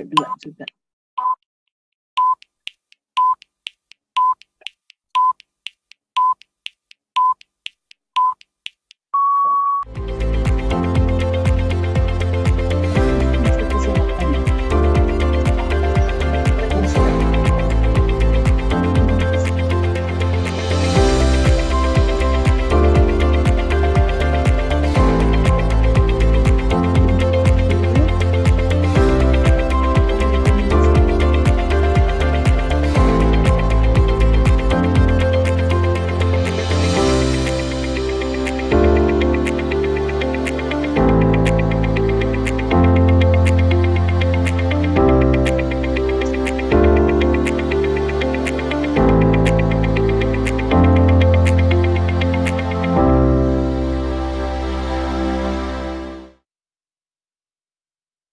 2 juga.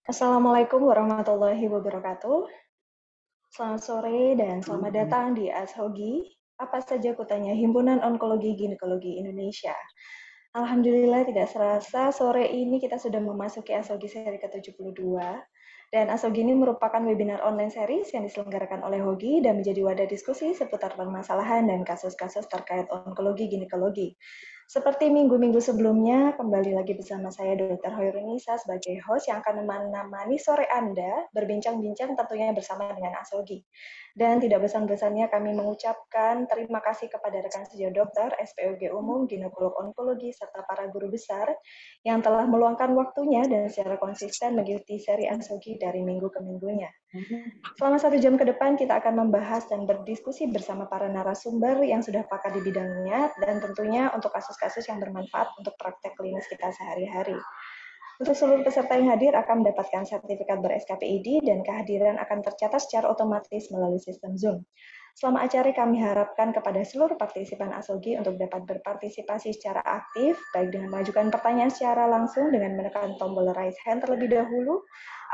Assalamualaikum warahmatullahi wabarakatuh. Selamat sore dan selamat datang di ASHOGI. Apa saja kutanya Himpunan Onkologi Ginekologi Indonesia. Alhamdulillah tidak serasa sore ini kita sudah memasuki ASHOGI seri ke-72. Dan ASHOGI ini merupakan webinar online series yang diselenggarakan oleh HOGI dan menjadi wadah diskusi seputar permasalahan dan kasus-kasus terkait onkologi ginekologi. Seperti minggu-minggu sebelumnya, kembali lagi bersama saya Dr. Hoirunisa sebagai host yang akan menemani sore Anda berbincang-bincang tentunya bersama dengan ASHOGI. Dan tidak bosan-bosannya kami mengucapkan terima kasih kepada rekan sejauh dokter, SPOG umum, ginekolog onkologi, serta para guru besar yang telah meluangkan waktunya dan secara konsisten mengikuti seri ASHOGI dari minggu ke minggunya. Selama 1 jam ke depan kita akan membahas dan berdiskusi bersama para narasumber yang sudah pakar di bidangnya dan tentunya untuk kasus-kasus yang bermanfaat untuk praktek klinis kita sehari-hari. Untuk seluruh peserta yang hadir akan mendapatkan sertifikat ber-SKPID dan kehadiran akan tercatat secara otomatis melalui sistem Zoom. Selama acara kami harapkan kepada seluruh partisipan ASHOGI untuk dapat berpartisipasi secara aktif, baik dengan mengajukan pertanyaan secara langsung dengan menekan tombol raise hand terlebih dahulu,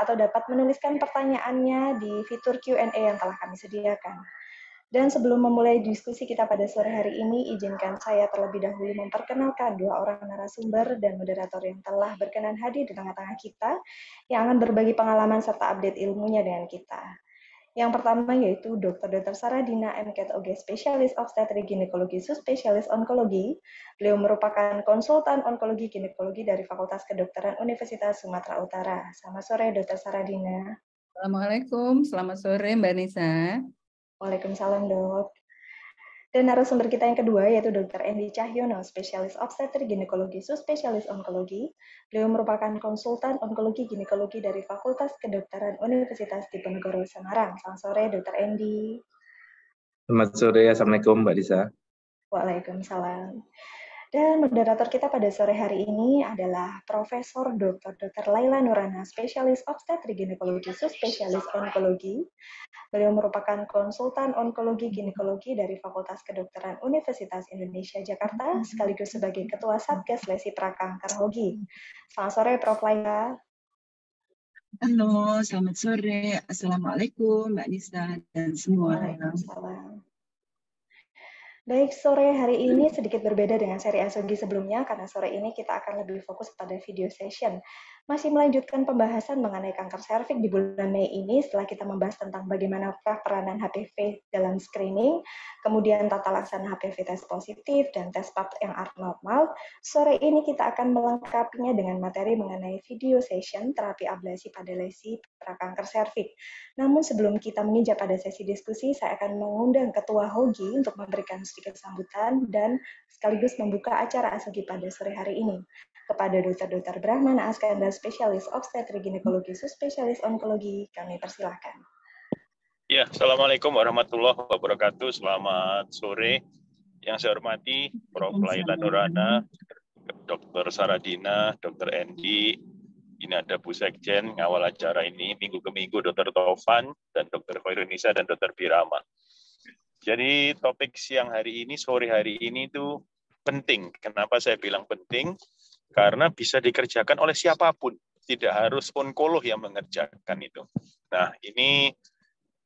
atau dapat menuliskan pertanyaannya di fitur Q&A yang telah kami sediakan. Dan sebelum memulai diskusi kita pada sore hari ini, izinkan saya terlebih dahulu memperkenalkan 2 orang narasumber dan moderator yang telah berkenan hadir di tengah-tengah kita, yang akan berbagi pengalaman serta update ilmunya dengan kita. Yang pertama yaitu Dr. Saradina MKet OG Spesialis Obstetrik Ginekologi Subspesialis Onkologi. Beliau merupakan konsultan onkologi ginekologi dari Fakultas Kedokteran Universitas Sumatera Utara. Selamat sore Dr. Saradina. Assalamualaikum, selamat sore Mbak Nisa. Waalaikumsalam dok. Dan narasumber kita yang kedua yaitu Dr. Endi Cahyono, Spesialis Obstetrik Ginekologi Subspesialis Onkologi. Beliau merupakan konsultan onkologi ginekologi dari Fakultas Kedokteran Universitas Diponegoro Semarang. Selamat sore Dr. Endi. Selamat sore, Assalamualaikum Mbak Lisa. Waalaikumsalam. Dan moderator kita pada sore hari ini adalah Profesor Dr. Laila Nurana, Spesialis Obstetrik Ginekologi Subspesialis Onkologi. Beliau merupakan konsultan onkologi ginekologi dari Fakultas Kedokteran Universitas Indonesia Jakarta, sekaligus sebagai Ketua Satgas Lesi Prakanker HOGI. Selamat sore Prof. Laila. Halo, selamat sore. Assalamualaikum Mbak Nisa dan semua. Waalaikumsalam. Baik, sore hari ini sedikit berbeda dengan seri ASHOGI sebelumnya karena sore ini kita akan lebih fokus pada video session. Masih melanjutkan pembahasan mengenai kanker serviks di bulan Mei ini setelah kita membahas tentang bagaimanakah peranan HPV dalam screening, kemudian tata laksana HPV tes positif dan tes PAP yang abnormal. Sore ini kita akan melengkapinya dengan materi mengenai video session terapi ablasi pada lesi prakanker serviks. Namun sebelum kita menginjak pada sesi diskusi, saya akan mengundang Ketua HOGI untuk memberikan sedikit sambutan dan sekaligus membuka acara ASHOGI pada sore hari ini. Kepada Dr. Brahmana Askanda, Spesialis Obstetrik Ginekologi Subspesialis Onkologi, kami persilahkan. Ya, Assalamualaikum warahmatullahi wabarakatuh. Selamat sore. Yang saya hormati Prof. Laila Nurana, Dr. Saradina, Dr. Endi. Ini ada Bu Sekjen ngawal acara ini minggu ke minggu, Dr. Taufan, dan Dr. Hoirunisa, dan Dr. Birama. Jadi topik siang hari ini, sore hari ini itu penting. Kenapa saya bilang penting? Karena bisa dikerjakan oleh siapapun. Tidak harus onkolog yang mengerjakan itu. Nah, ini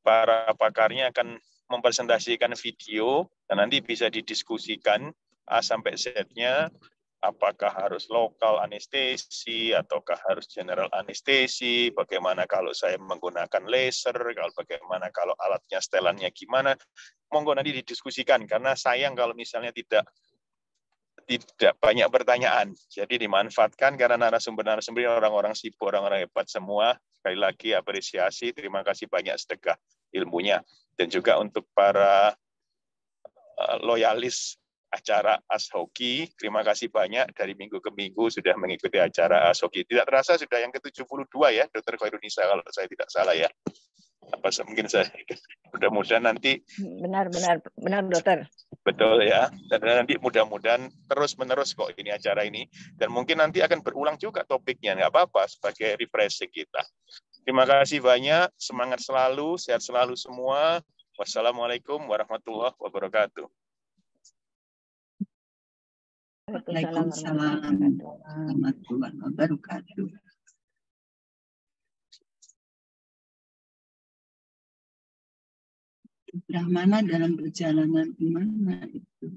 para pakarnya akan mempresentasikan video, dan nanti bisa didiskusikan A sampai Z-nya, apakah harus lokal anestesi ataukah harus general anestesi, bagaimana kalau saya menggunakan laser, bagaimana kalau alatnya setelannya gimana, monggo nanti didiskusikan, karena sayang kalau misalnya tidak banyak pertanyaan. Jadi dimanfaatkan karena narasumber-narasumber orang-orang sibuk, orang-orang hebat semua. Sekali lagi apresiasi, terima kasih banyak sedekah ilmunya. Dan juga untuk para loyalis acara ASHOGI, terima kasih banyak dari minggu ke minggu sudah mengikuti acara ASHOGI. Tidak terasa sudah yang ke-72 ya, Dr. Khairunisa kalau saya tidak salah ya. Apa mungkin saya mudah-mudahan nanti benar dokter. Betul ya, dan nanti mudah-mudahan terus-menerus kok ini acara ini, dan mungkin nanti akan berulang juga topiknya, nggak apa-apa, sebagai refreshing kita. Terima kasih banyak, semangat selalu, sehat selalu semua. Wassalamualaikum warahmatullahi wabarakatuh. Waalaikumsalam warahmatullahi wabarakatuh. Brahmana dalam perjalanan kemana itu?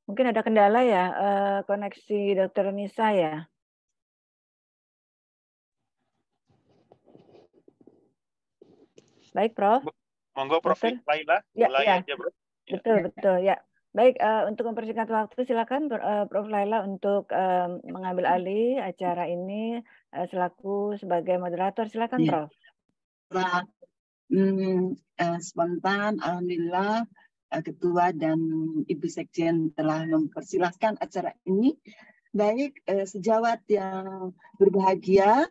Mungkin ada kendala ya, koneksi Dokter Nisa ya. Baik, Prof. Monggo, Prof. Laila, mulai ya. aja, Bro. Betul ya. Baik, untuk mempersingkat waktu, silakan Prof. Laila untuk mengambil alih acara ini selaku sebagai moderator. Silakan, Ya. Prof. Spontan, alhamdulillah Ketua dan Ibu Sekjen telah mempersilahkan acara ini. Baik, sejawat yang berbahagia,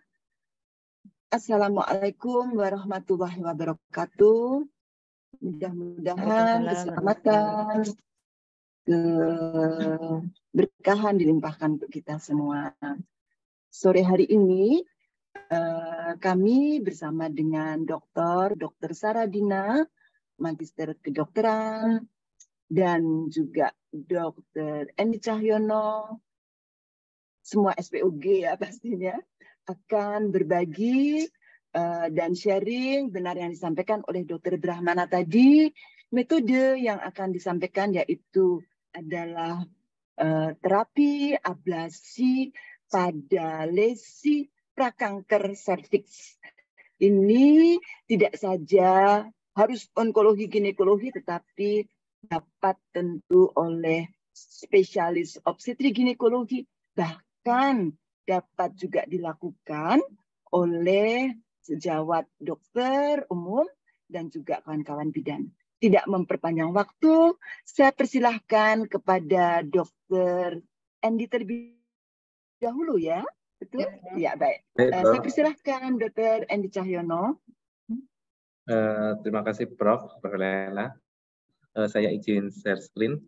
Assalamualaikum warahmatullahi wabarakatuh. Mudah-mudahan keselamatan, keberkahan dilimpahkan untuk kita semua. Sore hari ini kami bersama dengan Dr. Saradina, Magister Kedokteran, dan juga Dr. Endi Cahyono, semua SPOG ya pastinya, akan berbagi dan sharing benar yang disampaikan oleh Dr. Brahmana tadi. Metode yang akan disampaikan yaitu adalah terapi ablasi pada lesi prakanker serviks. Ini tidak saja harus onkologi ginekologi, tetapi dapat tentu oleh spesialis obstetri ginekologi, bahkan dapat juga dilakukan oleh sejawat dokter umum dan juga kawan-kawan bidan. Tidak memperpanjang waktu, saya persilahkan kepada Dr. Endi terlebih dahulu ya. Betul? Ya, baik. Saya persilahkan Dr. Endi Cahyono. Terima kasih Prof. Laila. Saya izin share screen.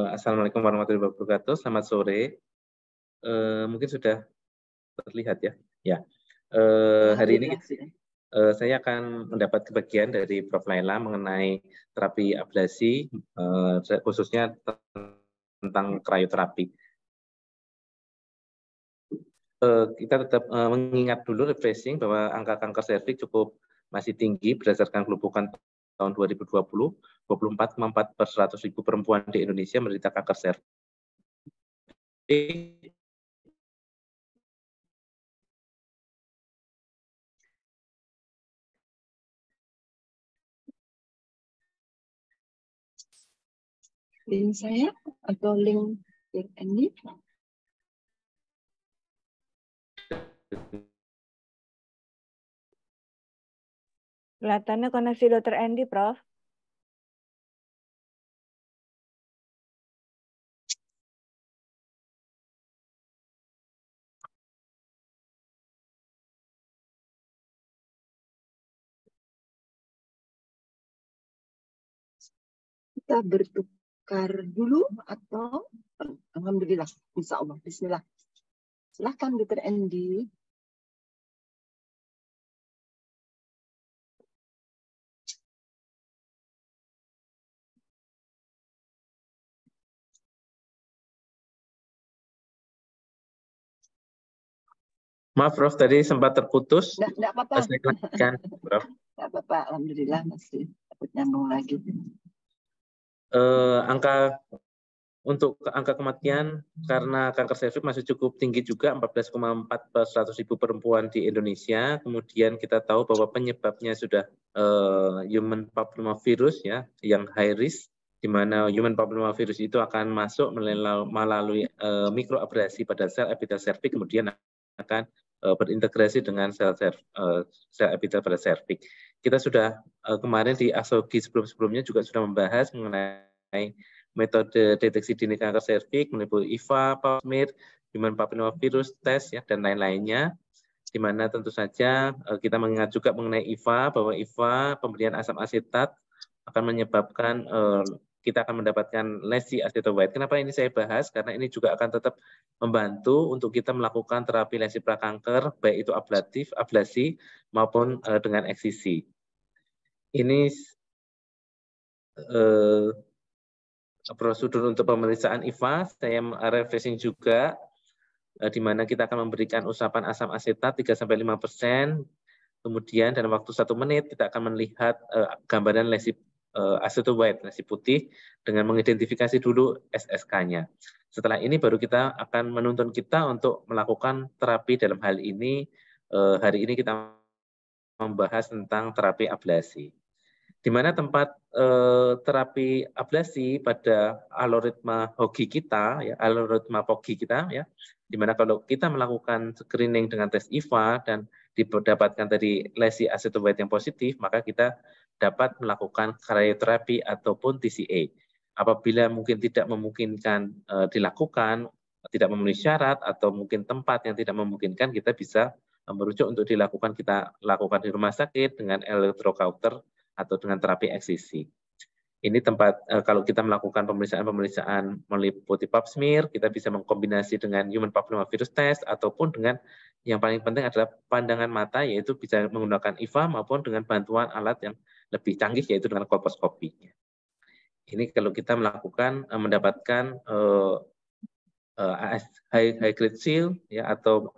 Assalamualaikum warahmatullahi wabarakatuh. Selamat sore. Mungkin sudah terlihat ya. Ya. Hari ini saya akan mendapat kebagian dari Prof. Laila mengenai terapi ablasi, khususnya tentang krioterapi. Kita tetap mengingat dulu refreshing bahwa angka kanker serviks cukup masih tinggi berdasarkan kelompkan tahun 2020, 24,4 per 100.000 perempuan di Indonesia menderita kanker serviks. Link saya atau link ini? Kelihatannya koneksi Dr. Endi, Prof. kita bertukar dulu atau alhamdulillah, insya Allah, bismillah. Silahkan Dr. Andy. Maaf, Prof, tadi sempat terputus. Nggak apa-apa. Saya lanjutkan, Prof. Nggak apa-apa, alhamdulillah masih dapat nyambung lagi. Untuk angka kematian karena kanker serviks masih cukup tinggi juga, 14,4 per 100.000 perempuan di Indonesia. Kemudian kita tahu bahwa penyebabnya sudah human papillomavirus ya, yang high risk, di mana human papillomavirus itu akan masuk melalui mikroabrasi pada sel epitel serviks, kemudian akan berintegrasi dengan sel epitel pada serviks. Kita sudah kemarin di ASOGI sebelum-sebelumnya juga sudah membahas mengenai metode deteksi dini kanker serviks meliputi IVA, Pap smear, human papillomavirus test ya, dan lain-lainnya. Di mana tentu saja kita mengingat juga mengenai IVA, bahwa IVA pemberian asam asetat akan menyebabkan kita akan mendapatkan lesi acetoacetate. Kenapa ini saya bahas? Karena ini juga akan tetap membantu untuk kita melakukan terapi lesi prakanker, baik itu ablatif, ablasi, maupun dengan eksisi. Ini prosedur untuk pemeriksaan IVA, saya refreshing juga, di mana kita akan memberikan usapan asam asetat 3-5%, kemudian dalam waktu 1 menit kita akan melihat gambaran lesi acetoacetate, lesi putih, dengan mengidentifikasi dulu SSK-nya. Setelah ini baru kita akan menuntun kita untuk melakukan terapi. Dalam hal ini, hari ini kita membahas tentang terapi ablasi. Di mana tempat terapi ablasi pada algoritma HOGI kita, ya, algoritma POGI kita, ya, di mana kalau kita melakukan screening dengan tes IVA dan didapatkan tadi lesi acetoacetate yang positif, maka kita dapat melakukan krioterapi ataupun TCA. Apabila mungkin tidak memungkinkan dilakukan, tidak memenuhi syarat, atau mungkin tempat yang tidak memungkinkan, kita bisa merujuk untuk dilakukan, kita lakukan di rumah sakit dengan elektrokauter atau dengan terapi eksisi. Ini tempat kalau kita melakukan pemeriksaan meliputi Pap smear, kita bisa mengkombinasi dengan human papillomavirus test, ataupun dengan yang paling penting adalah pandangan mata, yaitu bisa menggunakan IVA maupun dengan bantuan alat yang lebih canggih, yaitu dengan kolposkopi. Ini kalau kita mendapatkan high grade seal, ya, atau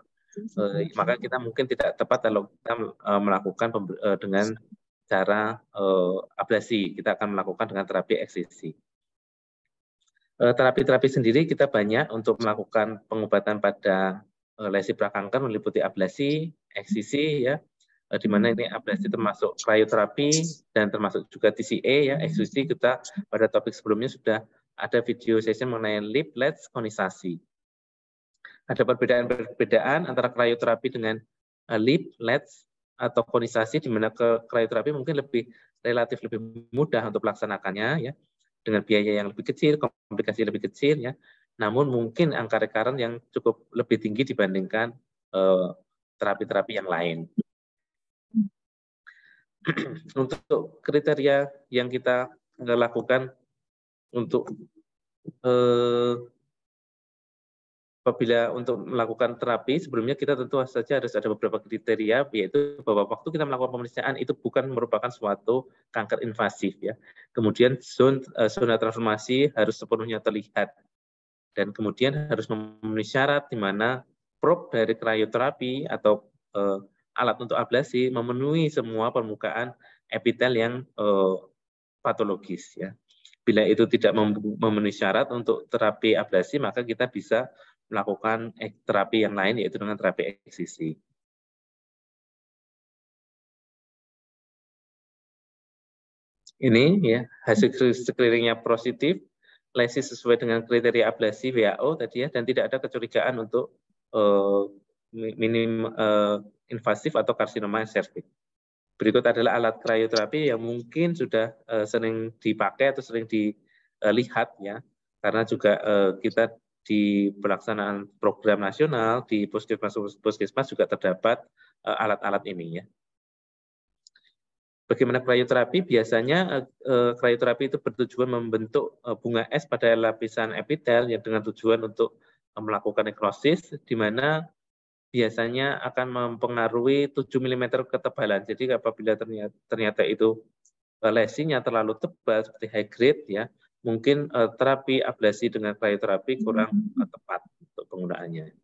maka kita mungkin tidak tepat kalau kita melakukan dengan cara ablasi. Kita akan melakukan dengan terapi eksisi. Terapi-terapi sendiri kita banyak untuk melakukan pengobatan pada lesi prakanker, meliputi ablasi, eksisi, ya, di mana ini ablasi termasuk krioterapi dan termasuk juga TCA, ya. Eksisi kita pada topik sebelumnya sudah ada video session mengenai lip LEDS konisasi. Ada perbedaan antara krioterapi dengan lip LEDS atau konisasi, di mana krioterapi mungkin relatif lebih mudah untuk melaksanakannya, ya, dengan biaya yang lebih kecil, komplikasi lebih kecil, ya. Namun mungkin angka recurrent yang cukup lebih tinggi dibandingkan terapi-terapi yang lain. Untuk kriteria yang kita lakukan untuk apabila untuk melakukan terapi, sebelumnya kita tentu saja harus ada beberapa kriteria, yaitu bahwa waktu kita melakukan pemeriksaan itu bukan merupakan suatu kanker invasif, ya. Kemudian zona transformasi harus sepenuhnya terlihat, dan kemudian harus memenuhi syarat di mana probe dari krioterapi atau alat untuk ablasi memenuhi semua permukaan epitel yang patologis, ya. Bila itu tidak memenuhi syarat untuk terapi ablasi, maka kita bisa melakukan terapi yang lain, yaitu dengan terapi eksisi. Ini, ya, hasil screeningnya positif, lesi sesuai dengan kriteria ablasi WHO tadi, ya, dan tidak ada kecurigaan untuk minim invasif atau karsinoma serviks. Berikut adalah alat krioterapi yang mungkin sudah sering dipakai atau sering dilihat, ya, karena juga kita di pelaksanaan program nasional di puskesmas juga terdapat alat-alat ini, ya. Bagaimana krioterapi? Biasanya krioterapi itu bertujuan membentuk bunga es pada lapisan epitel yang dengan tujuan untuk melakukan nekrosis, di mana biasanya akan mempengaruhi 7 mm ketebalan. Jadi apabila ternyata itu lesinya terlalu tebal seperti high grade, ya mungkin terapi ablasi dengan krioterapi kurang tepat untuk penggunaannya.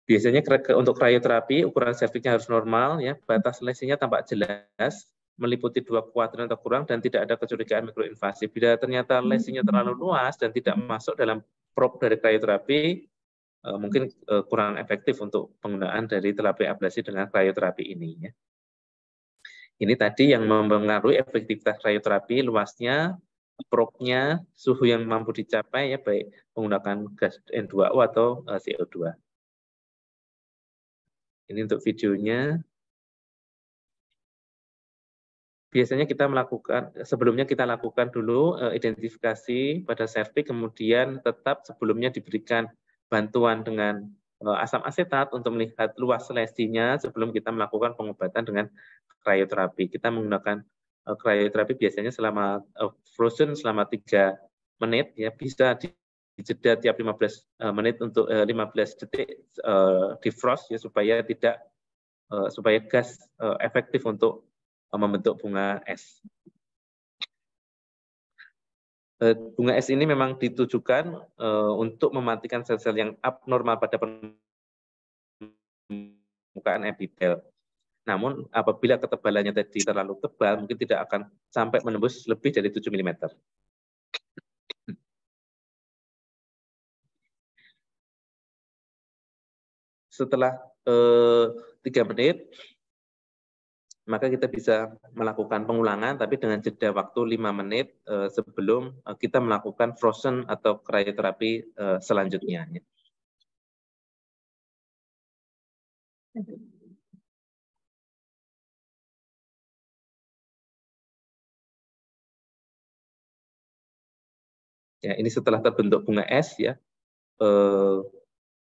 Biasanya untuk krioterapi ukuran serviknya harus normal, ya, batas lesinya tampak jelas, meliputi 2 kuadran atau kurang dan tidak ada kecurigaan mikroinvasif. Bila ternyata lesinya terlalu luas dan tidak masuk dalam probe dari krioterapi, mungkin kurang efektif untuk penggunaan dari terapi ablasi dengan krioterapi ini. Ya. Ini tadi yang mempengaruhi efektivitas krioterapi, luasnya, probe-nya, suhu yang mampu dicapai, ya, baik menggunakan gas N2O atau CO2. Ini untuk videonya. Biasanya kita sebelumnya kita lakukan dulu identifikasi pada serviks, kemudian tetap sebelumnya diberikan bantuan dengan asam asetat untuk melihat luas lesinya sebelum kita melakukan pengobatan dengan krioterapi. Kita menggunakan krioterapi biasanya selama frozen selama 3 menit, ya, bisa dijeda tiap 15 menit untuk 15 detik defrost, ya, supaya gas efektif untuk membentuk bunga es. Bunga es ini memang ditujukan untuk mematikan sel-sel yang abnormal pada permukaan epitel. Namun apabila ketebalannya tadi terlalu tebal, mungkin tidak akan sampai menembus lebih dari 7 mm. Setelah 3 menit, maka kita bisa melakukan pengulangan, tapi dengan jeda waktu 5 menit sebelum kita melakukan frozen atau krioterapi selanjutnya. Ya, ini setelah terbentuk bunga es, ya,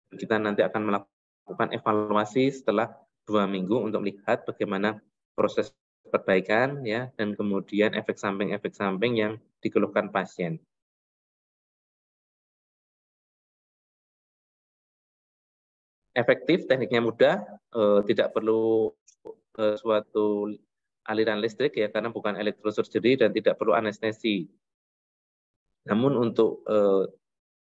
kita nanti akan melakukan evaluasi setelah 2 minggu untuk melihat bagaimana proses perbaikan, ya, dan kemudian efek samping yang dikeluhkan pasien. Efektif, tekniknya mudah, tidak perlu suatu aliran listrik, ya, karena bukan elektrosurgery dan tidak perlu anestesi. Namun untuk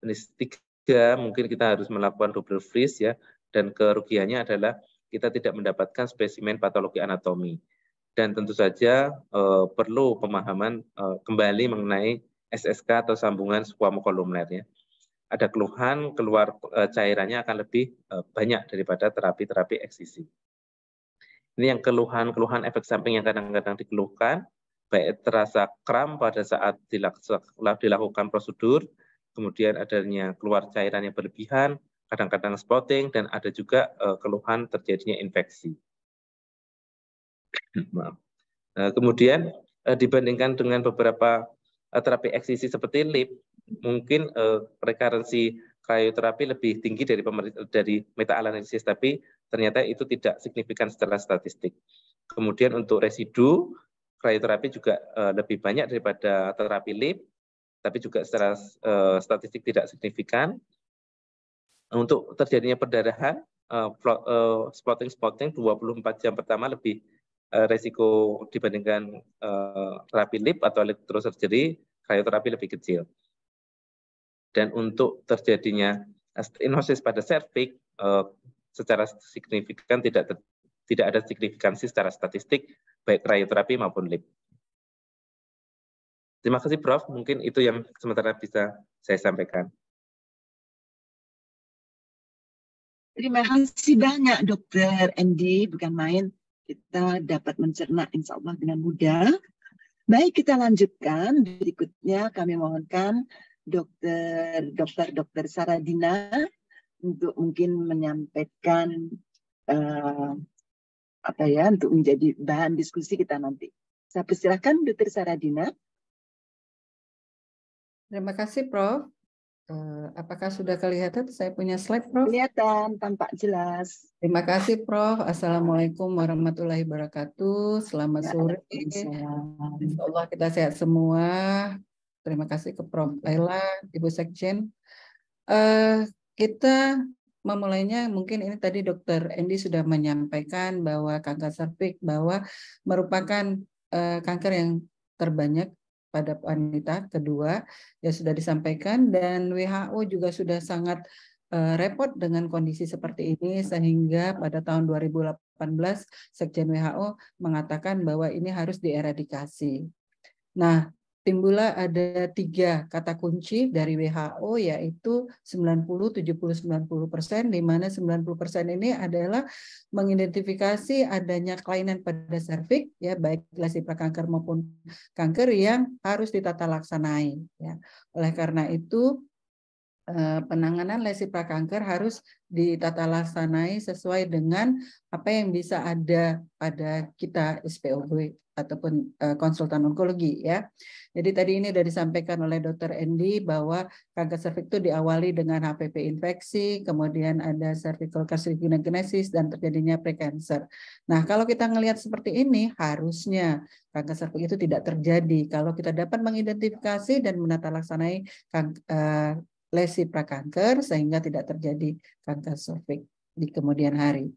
jenis 3 mungkin kita harus melakukan double freeze, ya, dan kerugiannya adalah kita tidak mendapatkan spesimen patologi anatomi. Dan tentu saja perlu pemahaman kembali mengenai SSK atau sambungan squamocolumnar, ya. Ada keluhan keluar cairannya akan lebih banyak daripada terapi-terapi eksisi. Ini yang keluhan efek samping yang kadang-kadang dikeluhkan, baik terasa kram pada saat dilakukan prosedur, kemudian adanya keluar cairan yang berlebihan, kadang-kadang spotting, dan ada juga keluhan terjadinya infeksi. Kemudian dibandingkan dengan beberapa terapi eksisi seperti LIP, mungkin rekarensi krioterapi lebih tinggi dari meta-analisis, tapi ternyata itu tidak signifikan secara statistik. Kemudian untuk residu, krioterapi juga lebih banyak daripada terapi LIP, tapi juga secara statistik tidak signifikan. Untuk terjadinya perdarahan, spotting 24 jam pertama lebih resiko dibandingkan terapi LIP atau elektrosurgery, krioterapi lebih kecil. Dan untuk terjadinya stenosis pada serviks secara signifikan tidak ada signifikansi secara statistik baik krioterapi maupun LIP. Terima kasih Prof, mungkin itu yang sementara bisa saya sampaikan. Terima kasih banyak Dr. Andy, bukan main kita dapat mencerna insya Allah dengan mudah. Baik, kita lanjutkan. Berikutnya kami mohonkan Dr. Saradina untuk mungkin menyampaikan untuk menjadi bahan diskusi kita nanti. Saya persilakan Dr. Saradina. Terima kasih Prof. Apakah sudah kelihatan saya punya slide, Prof? Kelihatan, tampak jelas. Terima kasih, Prof. Assalamualaikum warahmatullahi wabarakatuh. Selamat sore. Insya Allah kita sehat semua. Terima kasih ke Prof. Laila, Ibu Sekjen. Kita memulainya, mungkin ini tadi Dr. Endi sudah menyampaikan bahwa kanker serviks bahwa merupakan kanker yang terbanyak pada wanita. Kedua, ya sudah disampaikan, dan WHO juga sudah sangat repot dengan kondisi seperti ini, sehingga pada tahun 2018 Sekjen WHO mengatakan bahwa ini harus dieradikasi. Nah, timbullah ada 3 kata kunci dari WHO, yaitu 90, 70, 90%, di mana 90% ini adalah mengidentifikasi adanya kelainan pada serviks, ya, baik lesi prakanker maupun kanker yang harus ditata laksanai. Ya. Oleh karena itu, penanganan lesi prakanker harus ditata laksanai sesuai dengan apa yang bisa ada pada kita SPOG ataupun konsultan onkologi, ya. Jadi tadi ini sudah disampaikan oleh Dr. Endi bahwa kanker serviks itu diawali dengan HPV infeksi, kemudian ada cervical carcinogenesis dan terjadinya precancer. Nah, kalau kita melihat seperti ini, harusnya kanker serviks itu tidak terjadi kalau kita dapat mengidentifikasi dan menata laksanai lesi prakanker sehingga tidak terjadi kanker serviks di kemudian hari.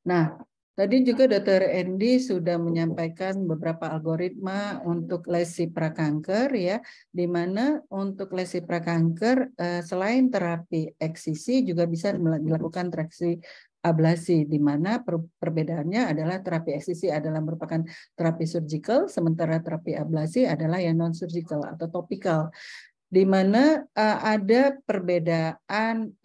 Nah, tadi juga Dr. Endi sudah menyampaikan beberapa algoritma untuk lesi prakanker, ya, di mana untuk lesi prakanker selain terapi eksisi juga bisa dilakukan terapi ablasi, di mana perbedaannya adalah terapi eksisi adalah merupakan terapi surgical, sementara terapi ablasi adalah yang non surgical atau topikal, di mana ada perbedaan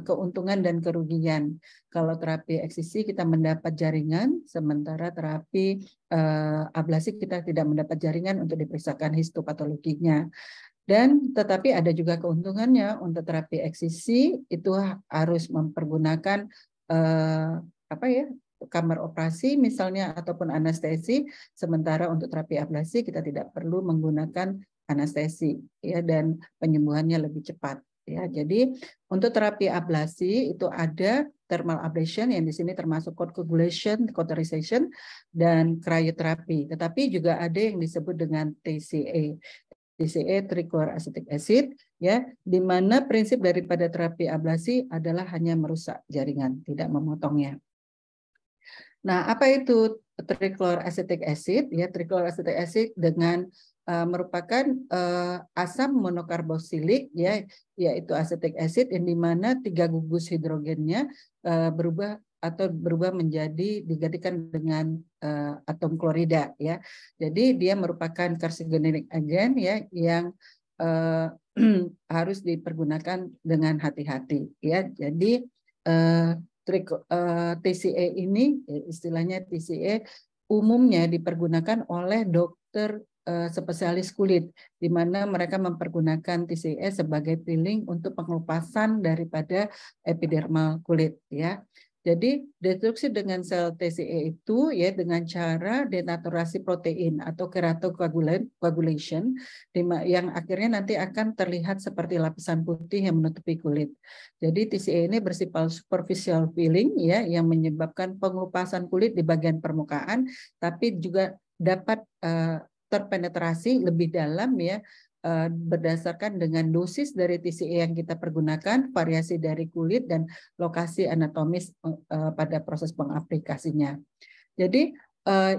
keuntungan dan kerugian. Kalau terapi eksisi kita mendapat jaringan, sementara terapi ablasi kita tidak mendapat jaringan untuk diperiksakan histopatologinya. Dan tetapi ada juga keuntungannya. Untuk terapi eksisi itu harus mempergunakan kamar operasi misalnya ataupun anestesi, sementara untuk terapi ablasi kita tidak perlu menggunakan anestesi, ya, dan penyembuhannya lebih cepat, ya. Jadi untuk terapi ablasi itu ada thermal ablation yang di sini termasuk coagulation, cauterization, dan cryoterapi. Tetapi juga ada yang disebut dengan TCA. TCA, trichloroacetic acid, ya, di mana prinsip daripada terapi ablasi adalah hanya merusak jaringan, tidak memotongnya. Nah, apa itu trichloroacetic acid? Ya, trichloroacetic acid dengan merupakan asam monokarboksilik, ya, yaitu acetic acid, yang dimana 3 gugus hidrogennya berubah menjadi digantikan dengan atom klorida, ya. Jadi dia merupakan carcinogenic agent, ya, yang harus dipergunakan dengan hati-hati, ya. Jadi TCA ini, istilahnya TCA, umumnya dipergunakan oleh dokter spesialis kulit, di mana mereka mempergunakan TCA sebagai peeling untuk pengelupasan daripada epidermal kulit, ya. Jadi destruksi dengan sel TCA itu, ya, dengan cara denaturasi protein atau keratocoagulation, yang akhirnya nanti akan terlihat seperti lapisan putih yang menutupi kulit. Jadi TCA ini bersifat superficial peeling, ya, yang menyebabkan pengelupasan kulit di bagian permukaan, tapi juga dapat terpenetrasi lebih dalam, ya, berdasarkan dengan dosis dari TCA yang kita pergunakan, variasi dari kulit, dan lokasi anatomis pada proses pengaplikasinya. Jadi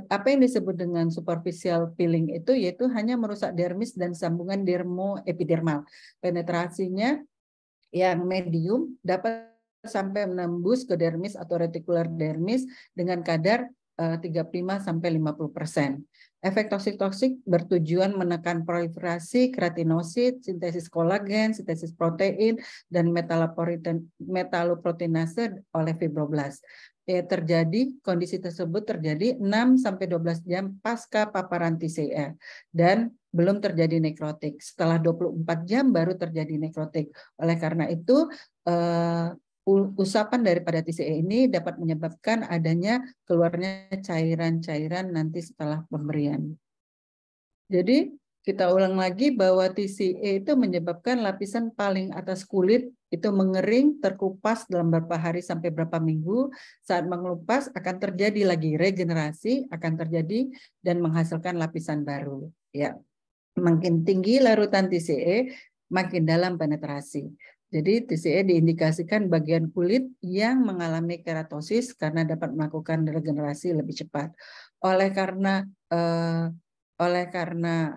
apa yang disebut dengan superficial peeling itu yaitu hanya merusak dermis dan sambungan dermoepidermal. Penetrasinya yang medium dapat sampai menembus ke dermis atau reticular dermis dengan kadar 35-50%. Efek toksik bertujuan menekan proliferasi keratinosit, sintesis kolagen, sintesis protein, dan metaloproteinase oleh fibroblast. Kondisi tersebut terjadi 6-12 jam pasca paparan TCA dan belum terjadi nekrotik. Setelah 24 jam baru terjadi nekrotik. Oleh karena itu, usapan daripada TCA ini dapat menyebabkan adanya keluarnya cairan-cairan nanti setelah pemberian. Jadi kita ulang lagi bahwa TCA itu menyebabkan lapisan paling atas kulit itu mengering, terkupas dalam beberapa hari sampai berapa minggu. Saat mengelupas akan terjadi lagi regenerasi, akan terjadi dan menghasilkan lapisan baru. Ya, makin tinggi larutan TCA, makin dalam penetrasi. Jadi TCA diindikasikan bagian kulit yang mengalami keratosis karena dapat melakukan regenerasi lebih cepat. Oleh karena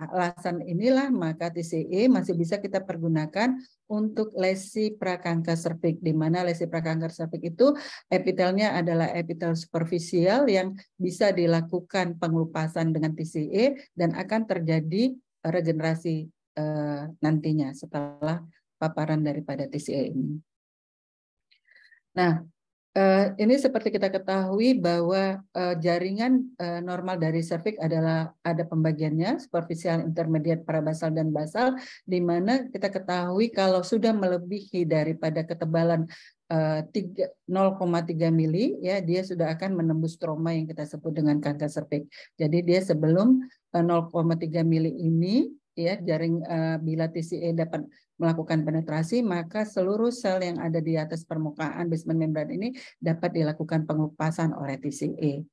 alasan inilah maka TCA masih bisa kita pergunakan untuk lesi prakanker serviks, di mana lesi prakanker serviks itu epitelnya adalah epitel superficial yang bisa dilakukan pengelupasan dengan TCA dan akan terjadi regenerasi nantinya setelah paparan daripada TCA ini. Nah, ini seperti kita ketahui bahwa jaringan normal dari serviks adalah ada pembagiannya, superficial, intermediate, parabasal, dan basal, di mana kita ketahui kalau sudah melebihi daripada ketebalan 0,3 mili, ya dia sudah akan menembus trauma yang kita sebut dengan kanker serviks. Jadi dia sebelum 0,3 mili ini, ya jaring bila TCA dapat melakukan penetrasi, maka seluruh sel yang ada di atas permukaan basement membran ini dapat dilakukan pengelupasan oleh TCA.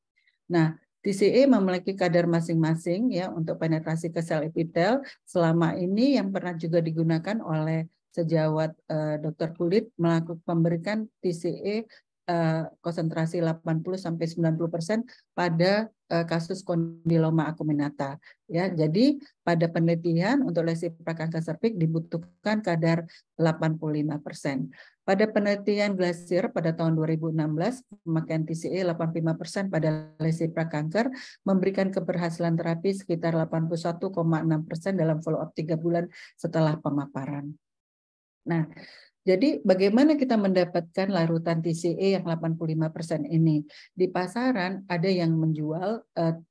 Nah, TCA memiliki kadar masing-masing ya untuk penetrasi ke sel epitel. Selama ini yang pernah juga digunakan oleh sejawat dokter kulit memberikan TCA konsentrasi 80-90% pada kasus kondiloma acuminata. Ya, jadi pada penelitian untuk lesi prakanker serviks dibutuhkan kadar 85%. Pada penelitian Glacier pada tahun 2016, pemakaian TCA 85% pada lesi prakanker memberikan keberhasilan terapi sekitar 81,6% dalam follow-up 3 bulan setelah pemaparan. Nah, jadi bagaimana kita mendapatkan larutan TCA yang 85% ini? Di pasaran ada yang menjual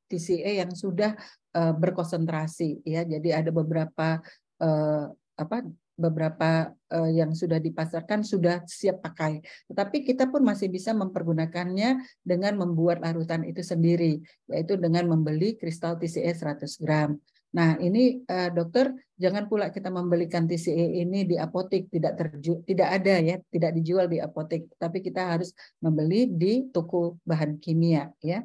TCA yang sudah berkonsentrasi, ya. Jadi ada beberapa yang sudah dipasarkan sudah siap pakai. Tetapi kita pun masih bisa mempergunakannya dengan membuat larutan itu sendiri, yaitu dengan membeli kristal TCA 100 gram. Nah, ini dokter, jangan pula kita membelikan TCA ini di apotek, tidak ada ya, tidak dijual di apotek, tapi kita harus membeli di toko bahan kimia ya.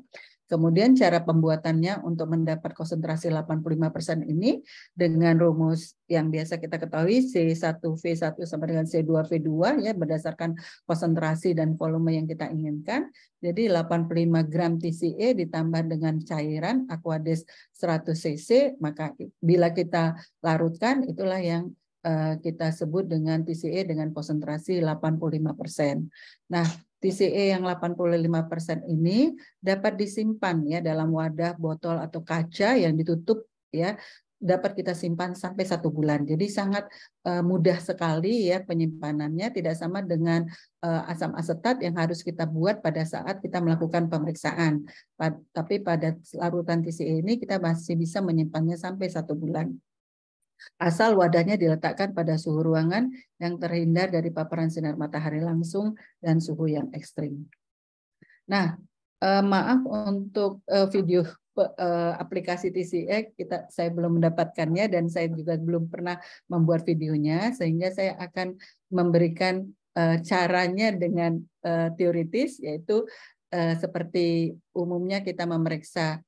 Kemudian cara pembuatannya untuk mendapat konsentrasi 85% ini dengan rumus yang biasa kita ketahui C1V1 sama dengan C2V2 ya, berdasarkan konsentrasi dan volume yang kita inginkan. Jadi 85 gram TCA ditambah dengan cairan Aquades 100 cc, maka bila kita larutkan itulah yang kita sebut dengan TCA dengan konsentrasi 85%. Nah, TCA yang 85% ini dapat disimpan ya dalam wadah, botol atau kaca yang ditutup ya, dapat kita simpan sampai 1 bulan. Jadi sangat mudah sekali ya penyimpanannya, tidak sama dengan asam asetat yang harus kita buat pada saat kita melakukan pemeriksaan. Tapi pada larutan TCA ini kita masih bisa menyimpannya sampai 1 bulan. Asal wadahnya diletakkan pada suhu ruangan yang terhindar dari paparan sinar matahari langsung dan suhu yang ekstrim. Nah, maaf untuk video aplikasi TCA saya belum mendapatkannya dan saya juga belum pernah membuat videonya, sehingga saya akan memberikan caranya dengan teoritis, yaitu seperti umumnya kita memeriksa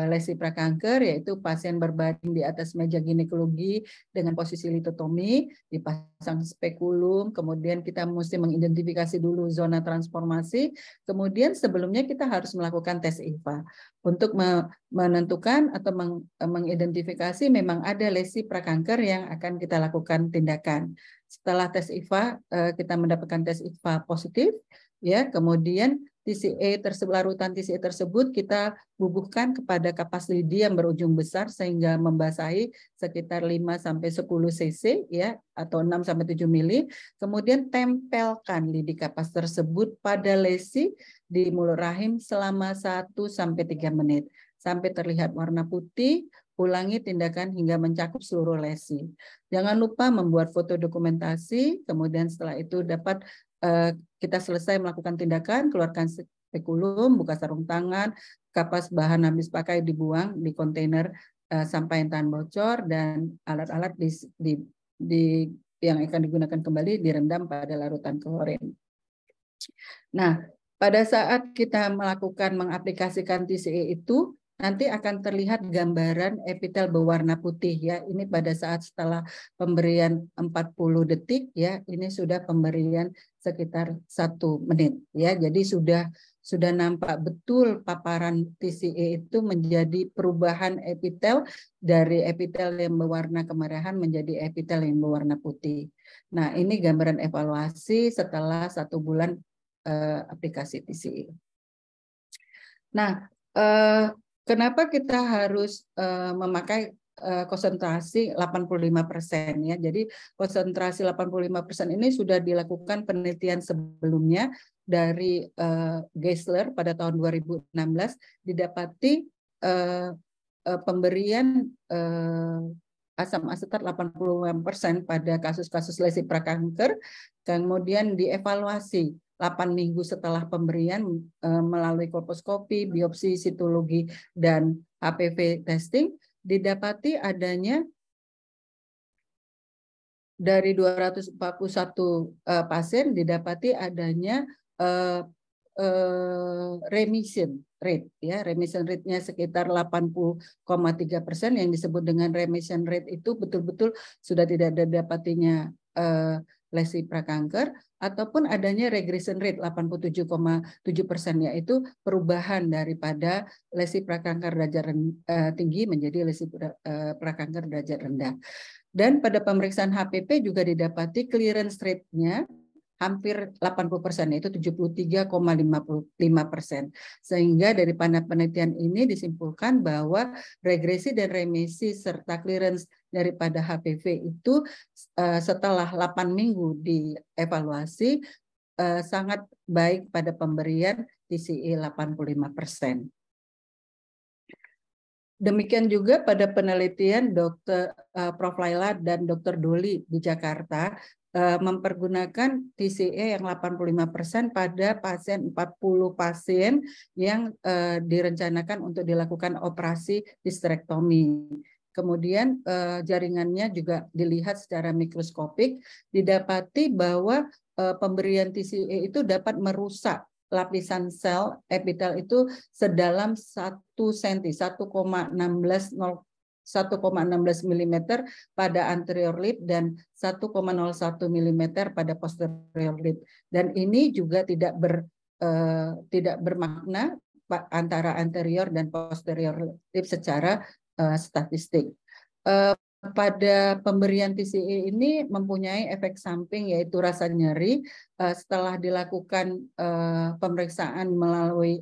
lesi prakanker, yaitu pasien berbaring di atas meja ginekologi dengan posisi litotomi, dipasang spekulum, kemudian kita mesti mengidentifikasi dulu zona transformasi, kemudian sebelumnya kita harus melakukan tes IVA untuk menentukan atau mengidentifikasi memang ada lesi prakanker yang akan kita lakukan tindakan. Setelah tes IVA kita mendapatkan tes IVA positif, ya, kemudian TCA tersebut, larutan TCA tersebut kita bubuhkan kepada kapas lidi yang berujung besar sehingga membasahi sekitar 5-10 cc ya, atau 6-7 mili. Kemudian tempelkan lidi kapas tersebut pada lesi di mulut rahim selama 1-3 menit sampai terlihat warna putih. Ulangi tindakan hingga mencakup seluruh lesi. Jangan lupa membuat foto dokumentasi, kemudian setelah itu dapat kita selesai melakukan tindakan, keluarkan spekulum, buka sarung tangan, kapas bahan habis pakai dibuang di kontainer sampaian tahan bocor dan alat-alat yang akan digunakan kembali direndam pada larutan klorin. Nah, pada saat kita mengaplikasikan TCA itu, nanti akan terlihat gambaran epitel berwarna putih ya. Ini pada saat setelah pemberian 40 detik ya, ini sudah pemberian sekitar 1 menit ya. Jadi sudah nampak betul paparan TCA itu menjadi perubahan epitel dari epitel yang berwarna kemerahan menjadi epitel yang berwarna putih. Nah, ini gambaran evaluasi setelah 1 bulan aplikasi TCA. Nah, kenapa kita harus memakai konsentrasi 85% ya. Jadi konsentrasi 85% ini sudah dilakukan penelitian sebelumnya dari Geisler pada tahun 2016 didapati pemberian asam asetat 86% pada kasus-kasus lesi prakanker, kemudian dievaluasi 8 minggu setelah pemberian melalui kolposkopi, biopsi, sitologi, dan HPV testing, didapati adanya dari 241 pasien didapati adanya remission rate ya, remission rate-nya sekitar 80,3%. Yang disebut dengan remission rate itu betul-betul sudah tidak didapatinya lesi prakanker, ataupun adanya regression rate 87,7%, yaitu perubahan daripada lesi prakanker derajat tinggi menjadi lesi prakanker derajat rendah. Dan pada pemeriksaan HPV juga didapati clearance rate-nya hampir 80%, yaitu 73,55%. Sehingga dari penelitian ini disimpulkan bahwa regresi dan remisi serta clearance daripada HPV itu setelah 8 minggu dievaluasi sangat baik pada pemberian TCA 85%. Demikian juga pada penelitian Dr. Prof. Laila dan Dr. Doli di Jakarta mempergunakan TCA yang 85% pada pasien 40 pasien yang direncanakan untuk dilakukan operasi histerektomi. Kemudian jaringannya juga dilihat secara mikroskopik, didapati bahwa pemberian TCA itu dapat merusak lapisan sel epitel itu sedalam 1 cm, 1,16 mm pada anterior lip dan 1,01 mm pada posterior lip. Dan ini juga tidak bermakna antara anterior dan posterior lip secara statistik. Pada pemberian TCA ini mempunyai efek samping yaitu rasa nyeri setelah dilakukan pemeriksaan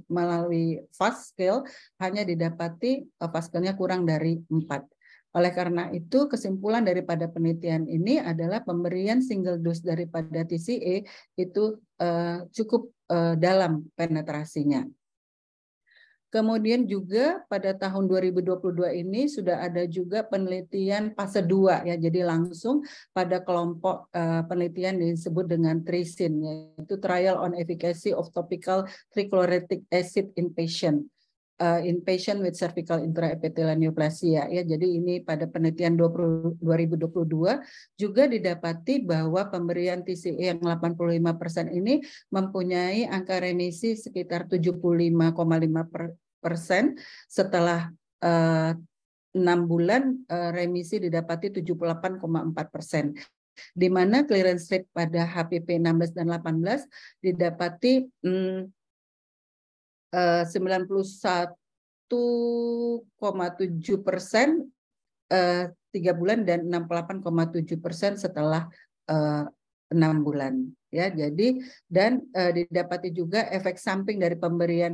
melalui fast scale hanya didapati fast scale-nya kurang dari 4. Oleh karena itu kesimpulan daripada penelitian ini adalah pemberian single dose daripada TCA itu cukup dalam penetrasinya. Kemudian juga pada tahun 2022 ini sudah ada juga penelitian fase 2 ya, jadi langsung pada kelompok penelitian disebut dengan TRISIN, yaitu Trial on Efficacy of Topical Trichlorotic Acid in Patient with cervical intraepithelial neoplasia ya. Jadi ini pada penelitian 2022 juga didapati bahwa pemberian TCA yang 85% ini mempunyai angka remisi sekitar 75,5%. Setelah 6 bulan remisi didapati 78,4%. Di mana clearance rate pada HPV 16 dan 18 didapati 91,7% 3 bulan dan 68,7% setelah 6 bulan ya. Jadi dan didapati juga efek samping dari pemberian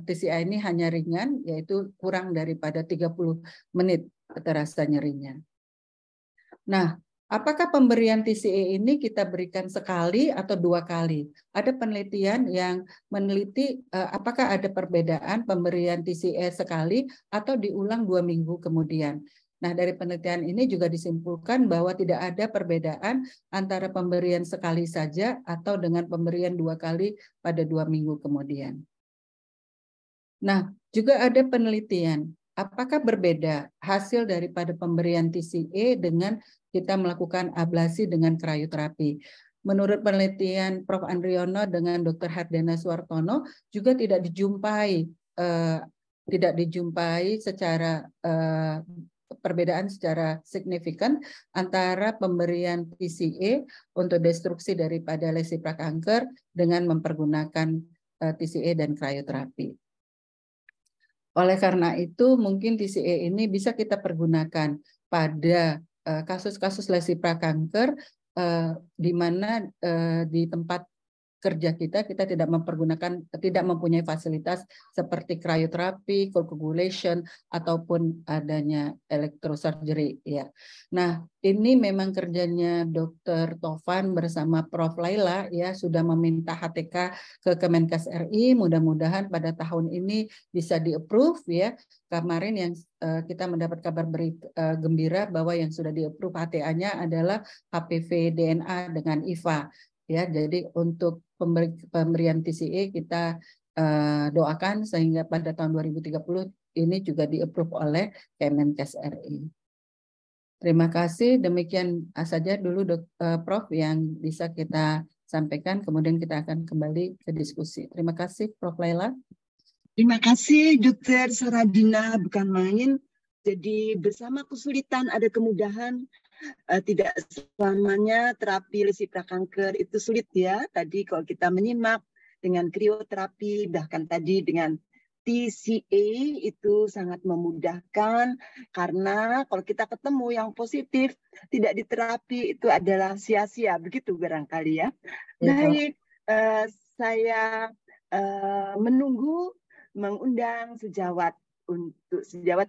TCA ini hanya ringan, yaitu kurang daripada 30 menit terasa nyerinya. Nah, apakah pemberian TCA ini kita berikan sekali atau 2 kali? Ada penelitian yang meneliti apakah ada perbedaan pemberian TCA sekali atau diulang 2 minggu kemudian. Nah, dari penelitian ini juga disimpulkan bahwa tidak ada perbedaan antara pemberian sekali saja atau dengan pemberian 2 kali pada 2 minggu kemudian. Nah, juga ada penelitian apakah berbeda hasil daripada pemberian TCA dengan kita melakukan ablasi dengan krioterapi? Menurut penelitian Prof. Andriono dengan Dr. Hardana Suartono juga tidak dijumpai secara perbedaan secara signifikan antara pemberian TCA untuk destruksi daripada lesi prakanker dengan mempergunakan TCA dan krioterapi. Oleh karena itu, mungkin TCA ini bisa kita pergunakan pada kasus-kasus lesi prakanker di mana di tempat kerja kita tidak mempunyai fasilitas seperti cryoterapi, coagulation ataupun adanya electrosurgery ya. Nah, ini memang kerjanya Dr. Tovan bersama Prof. Laila ya, sudah meminta HTK ke Kemenkes RI, mudah-mudahan pada tahun ini bisa di-approve ya. Kemarin yang kita mendapat kabar gembira bahwa yang sudah di-approve HTA-nya adalah HPV DNA dengan IVA. Ya, jadi untuk pemberian TCA kita doakan sehingga pada tahun 2030 ini juga di-approve oleh Kemenkes RI. Terima kasih. Demikian saja dulu Prof yang bisa kita sampaikan. Kemudian kita akan kembali ke diskusi. Terima kasih Prof. Laila. Terima kasih Dr. Saradina, bukan main. Jadi bersama kesulitan ada kemudahan. Tidak selamanya terapi lesi prakanker itu sulit ya. Tadi kalau kita menyimak dengan krioterapi, bahkan tadi dengan TCA itu sangat memudahkan, karena kalau kita ketemu yang positif tidak diterapi itu adalah sia-sia, begitu barangkali ya. Baik, saya menunggu mengundang sejawat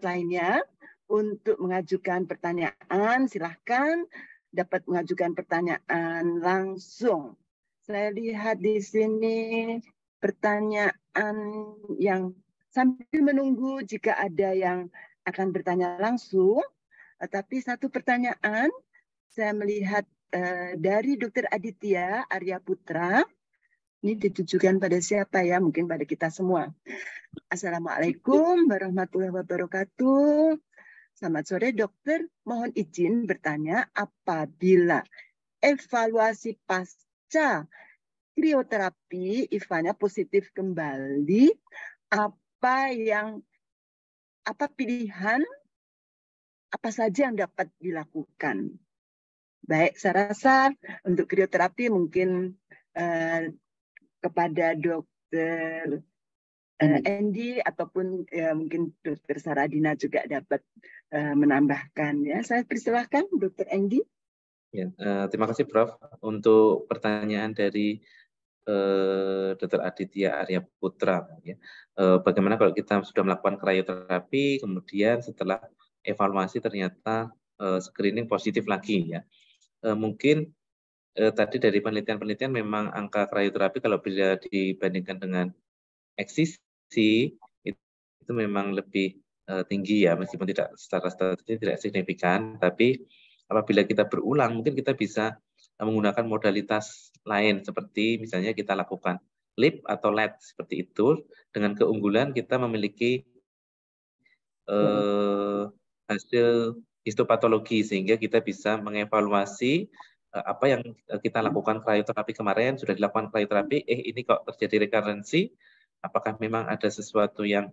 lainnya untuk mengajukan pertanyaan. Silahkan dapat mengajukan pertanyaan langsung. Saya lihat di sini pertanyaan yang sambil menunggu jika ada yang akan bertanya langsung. Tapi satu pertanyaan saya melihat dari Dr. Aditya Arya Putra. Ini ditujukan pada siapa ya? Mungkin pada kita semua. Assalamualaikum warahmatullahi wabarakatuh. Selamat sore dokter, mohon izin bertanya, apabila evaluasi pasca krioterapi IVA-nya positif kembali, apa pilihan apa saja yang dapat dilakukan? Baik, saya rasa untuk krioterapi mungkin kepada dokter Andy ataupun mungkin Dr. Saradina juga dapat menambahkan ya. Saya persilahkan Dr. Andy. Ya, terima kasih Prof untuk pertanyaan dari Dr. Aditya Arya Putra. Ya. Bagaimana kalau kita sudah melakukan krioterapi, kemudian setelah evaluasi ternyata screening positif lagi ya. Mungkin tadi dari penelitian-penelitian memang angka krioterapi kalau bila dibandingkan dengan eksisi itu memang lebih tinggi ya, meskipun tidak secara statistik tidak signifikan, tapi apabila kita berulang mungkin kita bisa menggunakan modalitas lain seperti misalnya kita lakukan LIP atau LED seperti itu, dengan keunggulan kita memiliki hasil histopatologi sehingga kita bisa mengevaluasi apa yang kita lakukan krioterapi kemarin, sudah dilakukan krioterapi, ini kok terjadi rekarensi, apakah memang ada sesuatu yang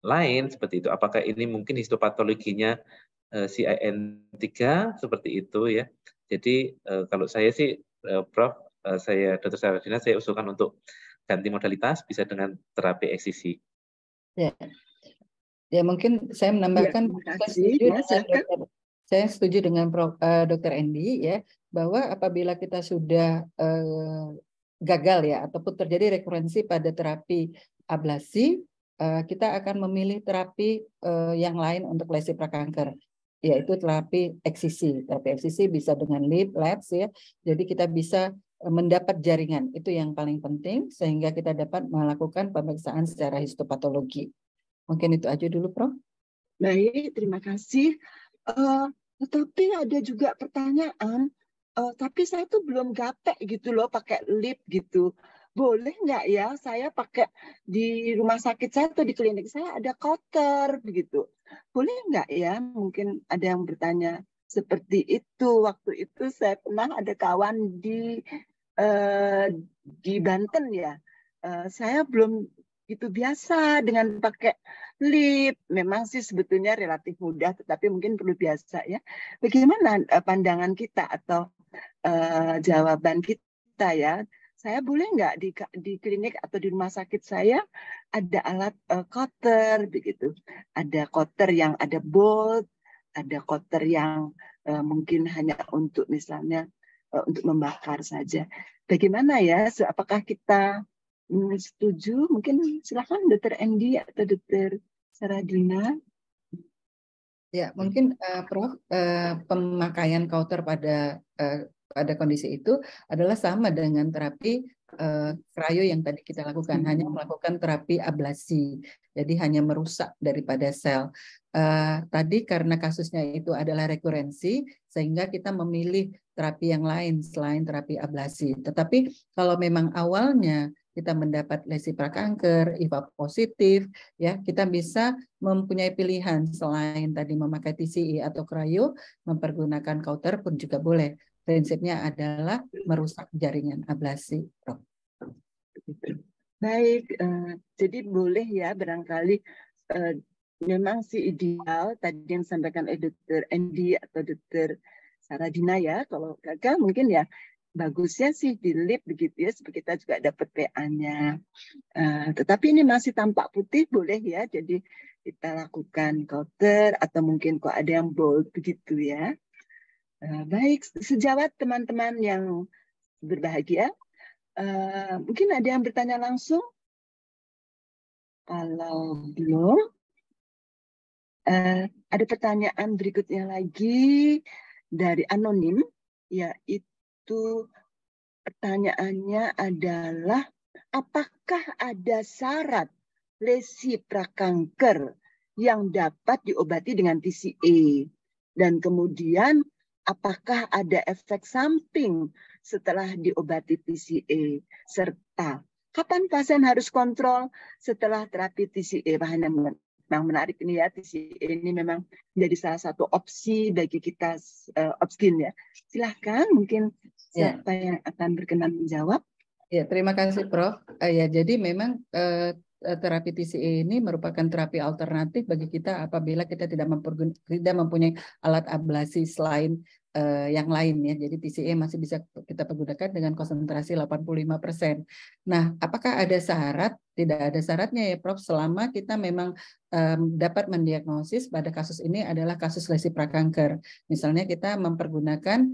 lain seperti itu, apakah ini mungkin histopatologinya CIN3 seperti itu ya. Jadi kalau saya sih Prof, saya Dr. Saradina, saya usulkan untuk ganti modalitas bisa dengan terapi eksisi. Ya mungkin saya menambahkan, saya setuju dengan Dr. Andy ya, bahwa apabila kita sudah gagal ya ataupun terjadi rekurensi pada terapi ablasi, kita akan memilih terapi yang lain untuk lesi prakanker, yaitu terapi eksisi. Terapi eksisi bisa dengan LEDs ya. Jadi kita bisa mendapat jaringan, itu yang paling penting sehingga kita dapat melakukan pemeriksaan secara histopatologi. Mungkin itu aja dulu, Prof. Baik, terima kasih. Tetapi ada juga pertanyaan, tapi saya tuh belum gapek gitu loh pakai lip gitu. boleh nggak ya saya pakai di rumah sakit saya atau di klinik saya ada kauter begitu. Boleh nggak ya? Mungkin ada yang bertanya seperti itu. Waktu itu saya pernah ada kawan di Banten ya. Saya belum itu biasa dengan pakai lip. Memang sih sebetulnya relatif mudah, tetapi mungkin perlu biasa ya. Bagaimana pandangan kita atau jawaban kita ya? Saya boleh nggak di klinik atau di rumah sakit saya ada alat kauter begitu? Ada kauter yang ada bolt, ada kauter yang mungkin hanya untuk misalnya untuk membakar saja. Bagaimana ya? Apakah kita setuju? Mungkin silakan Dr. Andy atau Dr. Saradina. Ya, mungkin Prof, pemakaian kauter pada kondisi itu adalah sama dengan terapi cryo yang tadi kita lakukan, hanya melakukan terapi ablasi, jadi hanya merusak daripada sel. Tadi karena kasusnya itu adalah rekurensi, sehingga kita memilih terapi yang lain selain terapi ablasi. Tetapi kalau memang awalnya kita mendapat lesi prakanker, IVA positif, ya kita bisa mempunyai pilihan selain tadi memakai TCE atau cryo, mempergunakan kauter pun juga boleh. Prinsipnya adalah merusak jaringan ablasi. Baik, jadi boleh ya barangkali memang sih ideal tadi yang disampaikan Dr. Andy atau Dr. Saradina ya, kalau gagal mungkin ya bagusnya sih di lip begitu ya, supaya kita juga dapat PA-nya. Tetapi ini masih tampak putih boleh ya, jadi kita lakukan kauter atau mungkin kok ada yang bold begitu ya. Baik, sejawat teman-teman yang berbahagia, mungkin ada yang bertanya langsung? Kalau belum, ada pertanyaan berikutnya lagi dari anonim, yaitu pertanyaannya adalah apakah ada syarat lesi prakanker yang dapat diobati dengan TCE? Dan kemudian apakah ada efek samping setelah diobati TCE? Serta kapan pasien harus kontrol setelah terapi TCE? Memang menarik ini ya, TCE ini memang menjadi salah satu opsi bagi kita Opskin ya. Silahkan mungkin siapa yang akan berkenan menjawab? Ya, terima kasih Prof. Ya, jadi memang terapi TCE ini merupakan terapi alternatif bagi kita apabila kita tidak mempunyai alat ablasi selain yang lain ya. Jadi TCE masih bisa kita pergunakan dengan konsentrasi 85%. Nah, apakah ada syarat? Tidak ada syaratnya ya Prof, selama kita memang dapat mendiagnosis pada kasus ini adalah kasus lesi prakanker. Misalnya kita mempergunakan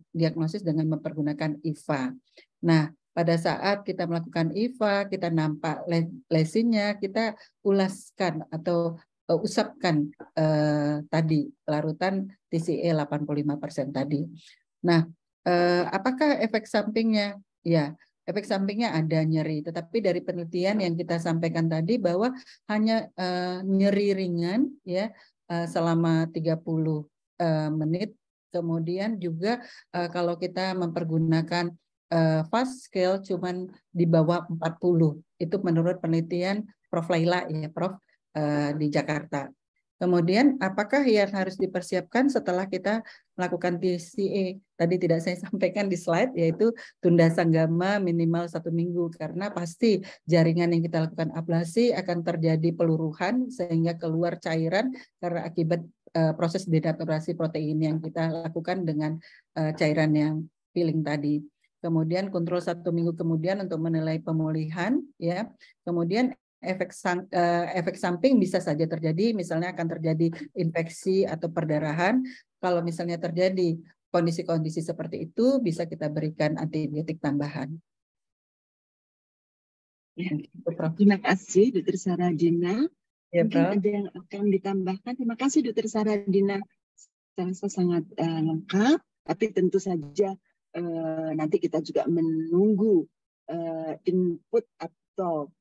diagnosis dengan mempergunakan IVA. Nah, pada saat kita melakukan IVA, kita nampak lesinya, kita ulaskan atau usapkan tadi larutan TCE 85% tadi. Nah, apakah efek sampingnya? Ya, efek sampingnya ada nyeri, tetapi dari penelitian yang kita sampaikan tadi bahwa hanya nyeri ringan ya selama 30 menit. Kemudian juga kalau kita mempergunakan fast scale cuman di bawah 40. Itu menurut penelitian Prof. Laila ya Prof di Jakarta. Kemudian apakah yang harus dipersiapkan setelah kita melakukan TCE? Tadi tidak saya sampaikan di slide, yaitu tunda sanggama minimal 1 minggu, karena pasti jaringan yang kita lakukan ablasi akan terjadi peluruhan sehingga keluar cairan karena akibat proses denaturasi protein yang kita lakukan dengan cairan yang peeling tadi. Kemudian kontrol 1 minggu kemudian untuk menilai pemulihan, ya. Kemudian efek samping bisa saja terjadi, misalnya akan terjadi infeksi atau perdarahan. Kalau misalnya terjadi kondisi-kondisi seperti itu, bisa kita berikan antibiotik tambahan. Ya, terima kasih Dr. Saradina. Ya, mungkin ada yang akan ditambahkan. Terima kasih Dr. Saradina. Saya rasa sangat lengkap, tapi tentu saja nanti kita juga menunggu input atau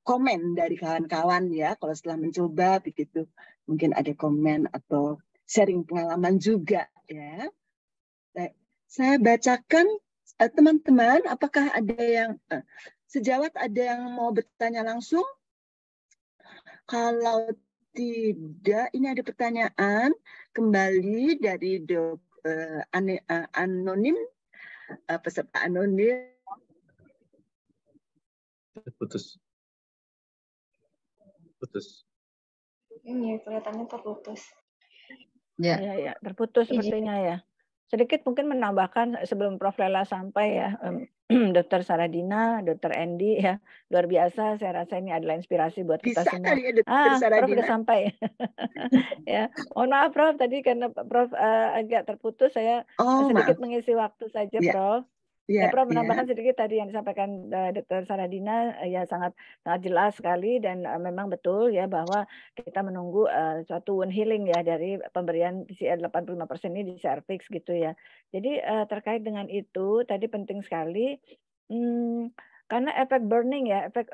komen dari kawan-kawan ya. Kalau setelah mencoba begitu, mungkin ada komen atau sharing pengalaman juga ya. Saya bacakan Teman-teman, apakah ada yang sejawat ada yang mau bertanya langsung? Kalau tidak, ini ada pertanyaan kembali dari anonim, peserta anonim. Putus. Ini kelihatannya terputus. Ya, terputus sepertinya ya. Sedikit mungkin menambahkan sebelum Prof. Laila sampai ya, Dr. Saradina, Dr. Endi ya, luar biasa. Saya rasa ini adalah inspirasi buat kita Bisa semua. kali ya, Dr. Saradina. Prof udah sampai. Ya, mohon maaf Prof, tadi karena Prof agak terputus, saya sedikit mengisi waktu saja, Prof. Ya, Prof menambahkan sedikit tadi yang disampaikan Dr. Saradina, ya sangat jelas sekali dan memang betul ya bahwa kita menunggu suatu wound healing ya dari pemberian PCR 85% ini di cervix gitu ya. Jadi terkait dengan itu tadi penting sekali karena efek burning ya, efek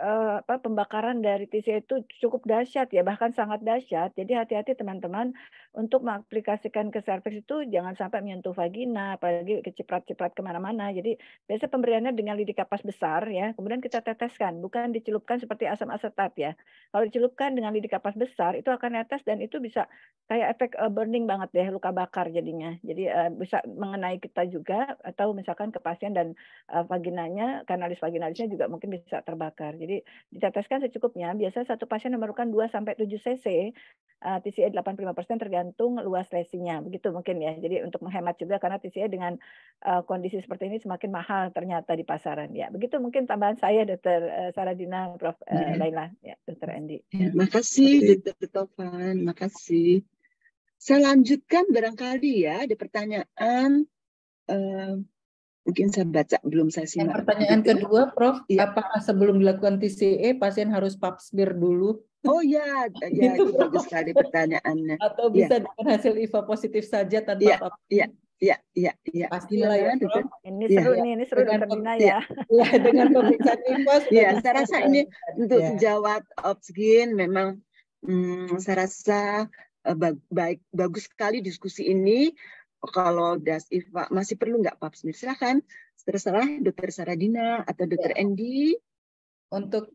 pembakaran dari TCA itu cukup dahsyat ya, bahkan sangat dahsyat. Jadi hati-hati teman-teman untuk mengaplikasikan ke cervix itu jangan sampai menyentuh vagina, apalagi keciprat-ciprat kemana-mana. Jadi biasa pemberiannya dengan lidi kapas besar ya, kemudian kita teteskan, bukan dicelupkan seperti asam asetat ya. Kalau dicelupkan dengan lidi kapas besar itu akan netes dan itu bisa kayak efek burning banget deh, luka bakar jadinya. Jadi bisa mengenai kita juga atau misalkan ke pasien dan vaginanya, kanalis vaginalisnya juga mungkin bisa terbakar. Jadi diteteskan secukupnya. Biasanya satu pasien memerlukan 2-7 cc TCA 85% tergantung luas lesinya. Begitu mungkin ya. Jadi untuk menghemat juga karena TCA dengan kondisi seperti ini semakin mahal ternyata di pasaran. Ya, begitu mungkin tambahan saya Dr. Saradina, Prof. Laila, ya, Dr. Endi. Ya, makasih Dr. Taufan, makasih. Saya lanjutkan barangkali ya, ada pertanyaan. Mungkin saya baca, belum saya simak. Yang pertanyaan kedua, Prof, apakah sebelum dilakukan TCA pasien harus pap smear dulu? Oh ya, itu bagus sekali pertanyaannya. Atau bisa dengan hasil IVA positif saja tanpa pap smear? Iya. Pastilah ya, Prof. Ini seru nih, ini seru Dr. Dina ya. Ya, dengan pemeriksaan IVA sudah bisa. Saya rasa ini untuk sejawat Opsgin memang saya rasa bagus sekali diskusi ini. Kalau Das IVA masih perlu nggak pap smear? Silakan, terserah Dr. Saradina atau Dr. Endi. Untuk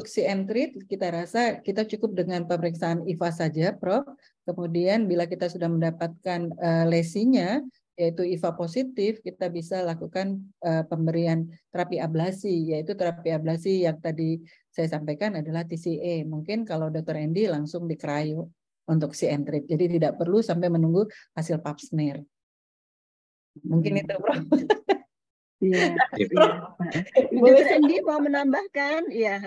si entry kita rasa kita cukup dengan pemeriksaan IVA saja, Prof. Kemudian bila kita sudah mendapatkan lesinya, yaitu IVA positif, kita bisa lakukan pemberian terapi ablasi, yaitu terapi ablasi yang tadi saya sampaikan adalah TCA. Mungkin kalau Dr. Endi langsung di cryo untuk si entry, jadi tidak perlu sampai menunggu hasil pap smear. Mungkin itu, Prof. Iya. Boleh Endi mau menambahkan? Iya.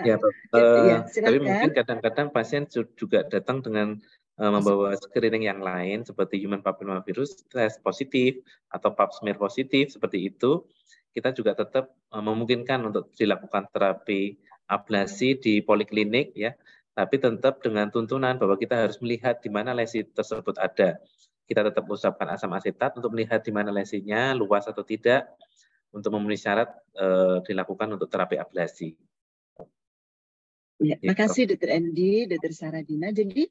Tapi mungkin kadang-kadang pasien juga datang dengan membawa screening yang lain seperti human papillomavirus test positif atau pap smear positif seperti itu. Kita juga tetap memungkinkan untuk dilakukan terapi ablasi di poliklinik ya. Tapi tetap dengan tuntunan bahwa kita harus melihat di mana lesi tersebut ada. Kita tetap usapkan asam asetat untuk melihat di mana lesinya, luas atau tidak, untuk memenuhi syarat dilakukan untuk terapi ablasi. Ya, makasih Dr. Endi, Dr. Saradina. Jadi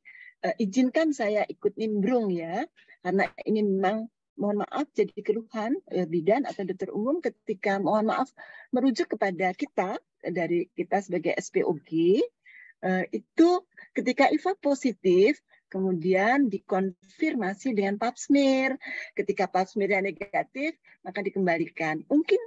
izinkan saya ikut nimbrung ya, karena ini memang mohon maaf jadi keluhan bidan atau dokter umum ketika mohon maaf merujuk kepada kita dari kita sebagai SPOG. Itu ketika IVA positif, kemudian dikonfirmasi dengan pap smear. Ketika pap smear negatif, maka dikembalikan. Mungkin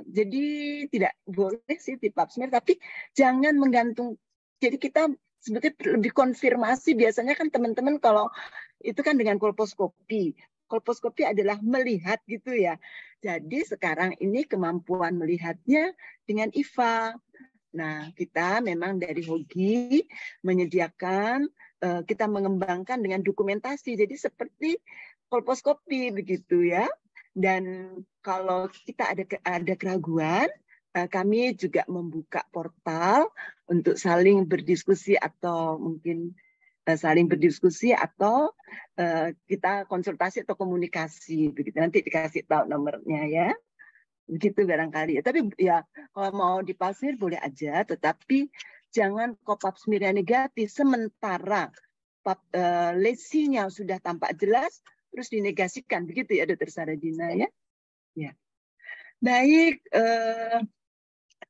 jadi tidak boleh sih di pap smear, tapi jangan menggantung. Jadi kita sebetulnya lebih konfirmasi. Biasanya kan teman-teman kalau itu kan dengan kolposkopi. Kolposkopi adalah melihat gitu ya. Jadi sekarang ini kemampuan melihatnya dengan IVA. Nah, kita memang dari HOGI menyediakan, kita mengembangkan dengan dokumentasi. Jadi seperti kolposkopi begitu ya. Dan kalau kita ada keraguan, kami juga membuka portal untuk saling berdiskusi atau mungkin saling berdiskusi atau kita konsultasi atau komunikasi. Begitu, nanti dikasih tahu nomornya ya. Begitu barangkali ya. Tapi ya kalau mau di pap smear boleh aja, tetapi jangan pap smear negatif sementara lesinya sudah tampak jelas terus dinegasikan. Begitu ya Dr. Saradina ya. Ya. Baik,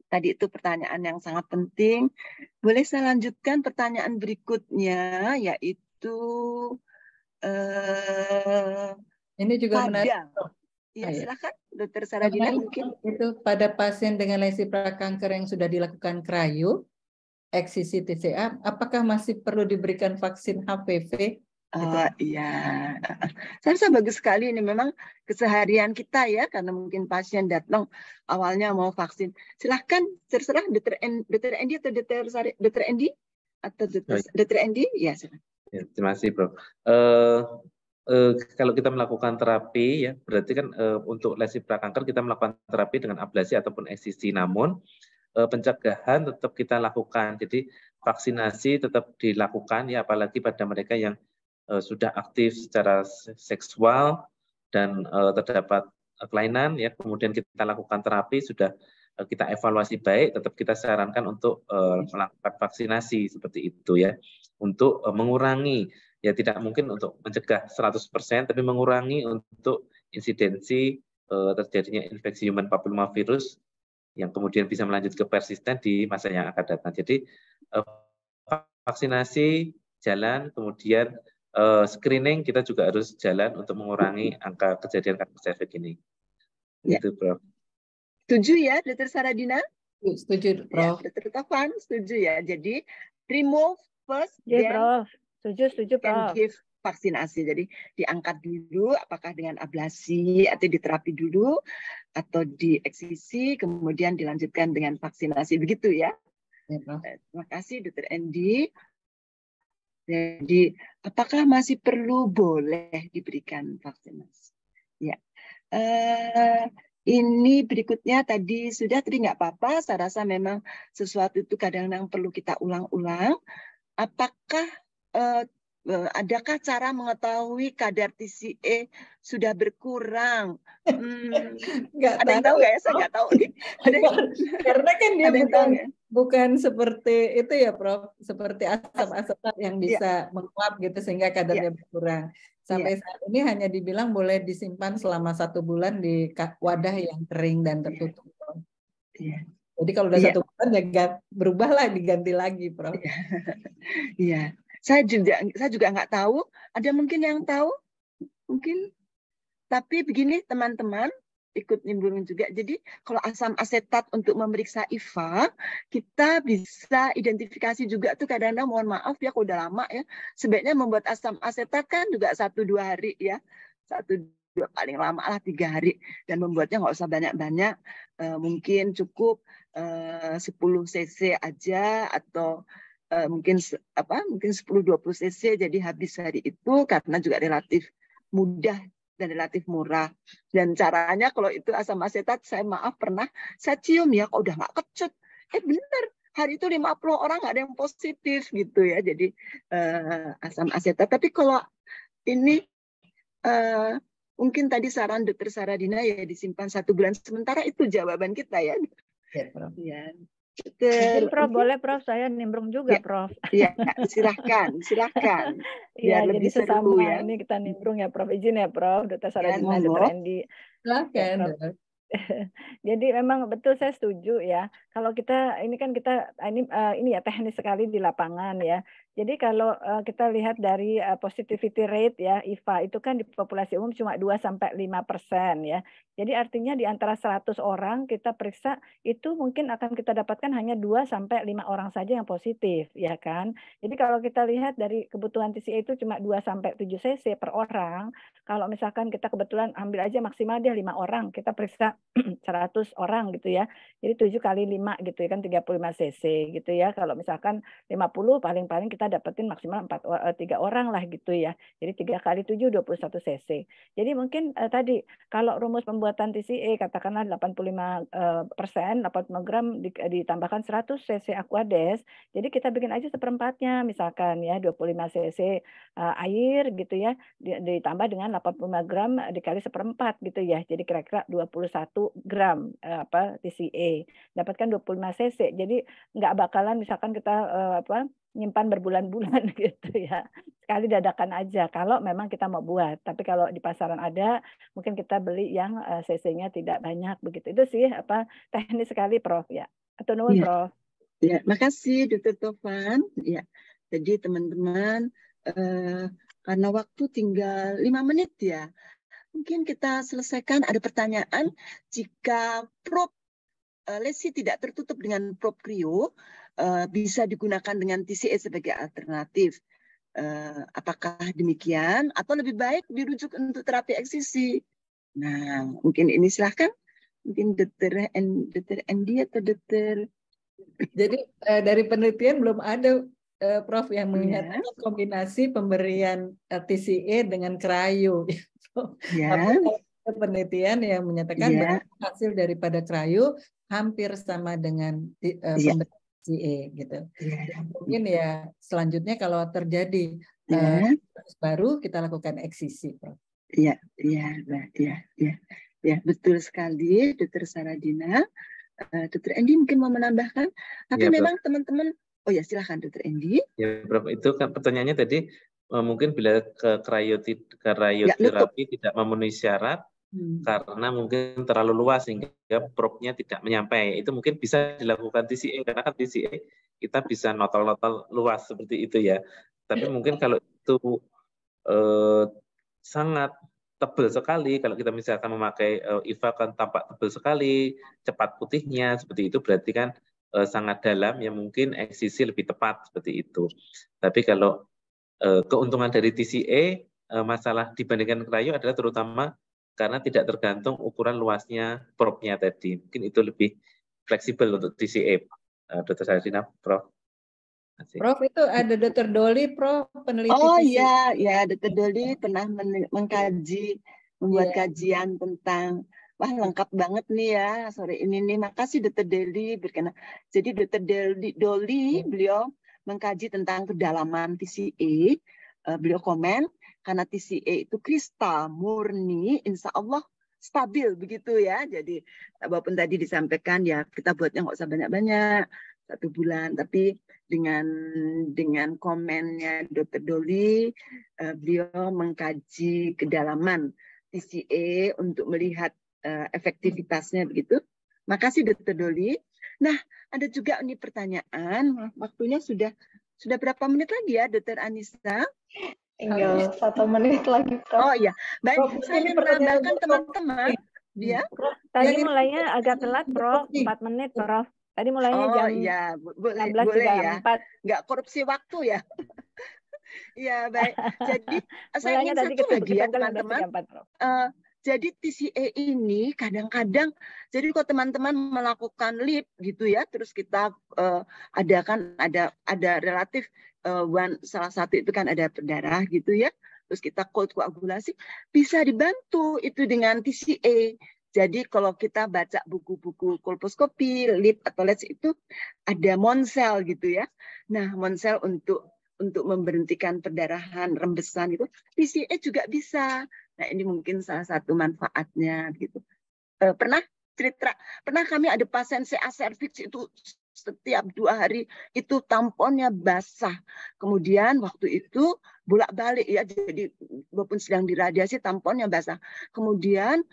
tadi itu pertanyaan yang sangat penting. Boleh saya lanjutkan pertanyaan berikutnya, yaitu ini juga menarik. Ya, silakan, Dokter Saradina mungkin. Itu pada pasien dengan lesi prakanker yang sudah dilakukan cryo, eksisi TCA, apakah masih perlu diberikan vaksin HPV? Iya, saya rasa bagus sekali ini memang keseharian kita ya, karena mungkin pasien datang awalnya mau vaksin. Silahkan terserah Dr. Endi atau Dr. Endi atau Dr. Endi, ya silakan. Ya, terima kasih, Bro. Kalau kita melakukan terapi ya berarti kan untuk lesi prakanker kita melakukan terapi dengan ablasi ataupun eksisi, namun pencegahan tetap kita lakukan. Jadi vaksinasi tetap dilakukan ya, apalagi pada mereka yang sudah aktif secara seksual dan terdapat kelainan ya, kemudian kita lakukan terapi, sudah kita evaluasi baik, tetap kita sarankan untuk melakukan vaksinasi seperti itu ya, untuk mengurangi, ya tidak mungkin untuk mencegah 100%, tapi mengurangi untuk insidensi terjadinya infeksi human papillomavirus yang kemudian bisa melanjut ke persisten di masa yang akan datang. Jadi vaksinasi jalan, kemudian screening kita juga harus jalan untuk mengurangi angka kejadian kanker serviks ini. Ya. Itu, Prof. Setuju ya, Dr. Saradina? Setuju, Prof. Ya, Dr. Taufan, setuju ya. Jadi remove first, ya, then Prof. Setuju, Prof. Can give vaksinasi. Jadi diangkat dulu, apakah dengan ablasi atau diterapi dulu, atau dieksisi, kemudian dilanjutkan dengan vaksinasi. Begitu ya. Ya, Prof. Terima kasih, Dr. Endi. Jadi, apakah masih boleh diberikan vaksinasi? Ya, ini berikutnya tadi nggak apa-apa. Saya rasa memang sesuatu itu kadang-kadang perlu kita ulang-ulang. Apakah adakah cara mengetahui kadar TCA sudah berkurang? Ada yang tahu nggak ya? Saya nggak tahu nih. Karena kan dia bukan seperti itu ya, Prof. Seperti asam-asam yang bisa menguap gitu sehingga kadarnya berkurang. Sampai saat ini hanya dibilang boleh disimpan selama 1 bulan di wadah yang kering dan tertutup. Jadi kalau udah 1 bulan ya berubahlah, diganti lagi, Prof. Iya. Saya juga nggak tahu. Ada mungkin yang tahu? Mungkin. Tapi begini teman-teman, ikut nimbrung juga. Jadi kalau asam asetat untuk memeriksa IFA, kita bisa identifikasi juga tuh kadang-kadang, mohon maaf ya kalau udah lama ya, sebaiknya membuat asam asetat kan juga 1-2 hari ya. 1-2 paling lama lah 3 hari. Dan membuatnya nggak usah banyak-banyak, mungkin cukup 10 cc aja, atau mungkin 10-20 cc, jadi habis hari itu, karena juga relatif mudah dan relatif murah. Dan caranya kalau itu asam asetat, saya maaf pernah saya cium ya, kok udah nggak kecut. Bener, hari itu 50 orang nggak ada yang positif gitu ya. Jadi asam asetat. Tapi kalau ini mungkin tadi saran Dr. Saradina ya disimpan 1 bulan. Sementara itu jawaban kita ya. Ya. Mungkin Prof, boleh Prof, saya nimbrung juga, Prof. Iya, silahkan. Iya, jadi sesama ya. Ini kita nimbrung ya, Prof. Izin ya, Prof. Dr. Saradina, Dr. Endi. Silahkan. Ya, jadi memang betul, saya setuju ya. Kalau kita ini kan ini ya teknis sekali di lapangan ya. Jadi kalau kita lihat dari positivity rate ya, IFA itu kan di populasi umum cuma 2-5% ya. Jadi artinya di antara 100 orang kita periksa itu mungkin akan kita dapatkan hanya 2-5 orang saja yang positif ya kan. Jadi kalau kita lihat dari kebutuhan TCA itu cuma 2-7 cc per orang. Kalau misalkan kita kebetulan ambil aja maksimal dia 5 orang, kita periksa 100 orang gitu ya. Jadi 7 kali 5 gitu ya kan 35 cc gitu ya. Kalau misalkan 50 paling-paling kita dapetin maksimal 3 orang lah gitu ya. Jadi 3 kali 7 21 cc. Jadi mungkin tadi kalau rumus pembuatan TCA katakanlah 85%, 80 gram ditambahkan 100 cc Aquades. Jadi kita bikin aja seperempatnya misalkan ya 25 cc air gitu ya ditambah dengan 85 gram dikali seperempat gitu ya. Jadi kira-kira 21 gram TCA. Dapatkan 25 cc. Jadi nggak bakalan misalkan kita nyimpan berbulan-bulan gitu ya. Sekali dadakan aja kalau memang kita mau buat. Tapi kalau di pasaran ada, mungkin kita beli yang cc-nya tidak banyak begitu. Itu sih teknis sekali Prof ya. Atau nuwun Prof. Ya, makasih Dr. Tovan. Ya. Jadi teman-teman karena waktu tinggal 5 menit ya. Mungkin kita selesaikan, ada pertanyaan, jika prop lesi tidak tertutup dengan prop cryo, bisa digunakan dengan TCA sebagai alternatif. Apakah demikian atau lebih baik dirujuk untuk terapi eksisi? Nah, mungkin ini silahkan. Mungkin Dr. Andy atau Dr. Jadi dari penelitian belum ada Prof yang menyatakan kombinasi pemberian TCA dengan cryo. Tapi penelitian yang menyatakan bahwa hasil daripada cryo hampir sama dengan pemberian TCA gitu. Mungkin ya selanjutnya kalau terjadi baru kita lakukan eksisi, Prof. Iya, betul sekali, Dr. Saradina. Dr. Andy mungkin mau menambahkan, tapi ya, memang teman-teman, oh ya silahkan Dr. Andy. Ya, Prof, itu kan pertanyaannya tadi mungkin bila krioterapi tidak memenuhi syarat karena mungkin terlalu luas sehingga propnya tidak menyampai, itu mungkin bisa dilakukan TCA karena kan TCA kita bisa notol-notol luas seperti itu ya. Tapi mungkin kalau itu sangat tebal sekali, kalau kita misalkan memakai IVA kan tampak tebal sekali, cepat putihnya, seperti itu berarti kan sangat dalam, ya mungkin eksisi lebih tepat seperti itu. Tapi kalau keuntungan dari TCA, masalah dibandingkan cryo adalah terutama karena tidak tergantung ukuran luasnya propnya tadi. Mungkin itu lebih fleksibel untuk TCA. Dr. Saradina, Prof. Prof, itu ada Dr. Doli, Prof, peneliti. Oh iya, ya Dr. Doli pernah mengkaji, membuat kajian tentang, wah lengkap banget nih ya sore ini nih. Makasih Dr. Doli berkenan. Jadi Dr. Doli beliau mengkaji tentang kedalaman TCA. Beliau komen karena TCA itu kristal murni, insya Allah stabil begitu ya. Jadi walaupun tadi disampaikan ya kita buatnya nggak usah banyak-banyak 1 bulan, tapi dengan komennya Dr. Doli, beliau mengkaji kedalaman TCA untuk melihat efektivitasnya begitu. Makasih Dr. Doli. Nah, ada juga nih pertanyaan, waktunya sudah berapa menit lagi ya Dr. Anissa? Tinggal 1 menit lagi, Prof. Oh iya, baik. Saya ingin menambahkan teman-teman. Ya. Tadi mulainya agak telat, Prof. 4 menit, Prof. Tadi mulainya jam boleh 16.34. Ya. Nggak korupsi waktu ya. Ya baik. Jadi saya ingin satu lagi ya teman-teman. Jadi TCA ini kadang-kadang, jadi kalau teman-teman melakukan lip gitu ya, terus kita ada relatif salah satu itu kan ada berdarah gitu ya, terus kita cold koagulasi, bisa dibantu itu dengan TCA. Jadi kalau kita baca buku-buku kolposkopi, lip atau LEDS itu ada monsel gitu ya. Nah monsel untuk memberhentikan perdarahan, rembesan gitu, TCA juga bisa. Nah ini mungkin salah satu manfaatnya gitu. Pernah kami ada pasien CA cervix itu setiap 2 hari itu tamponnya basah. Kemudian waktu itu bolak-balik ya, jadi walaupun sedang diradiasi tamponnya basah. Kemudian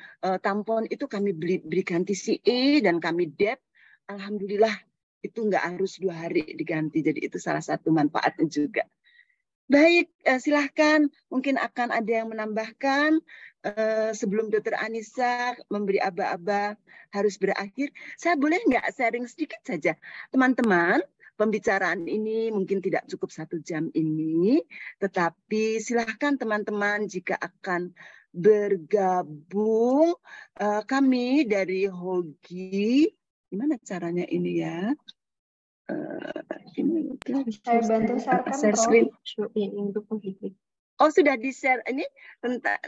tampon itu kami berikan TCA dan kami dep. Alhamdulillah itu nggak harus 2 hari diganti. Jadi itu salah satu manfaatnya juga. Baik, silahkan. Mungkin akan ada yang menambahkan sebelum Dr. Anissa memberi aba-aba harus berakhir. Saya boleh nggak sharing sedikit saja? Teman-teman, pembicaraan ini mungkin tidak cukup 1 jam ini, tetapi silahkan teman-teman jika akan bergabung, kami dari Hogi, gimana caranya ini ya? Saya bantu sharekan, Prof. Oh sudah di-share ini tentang,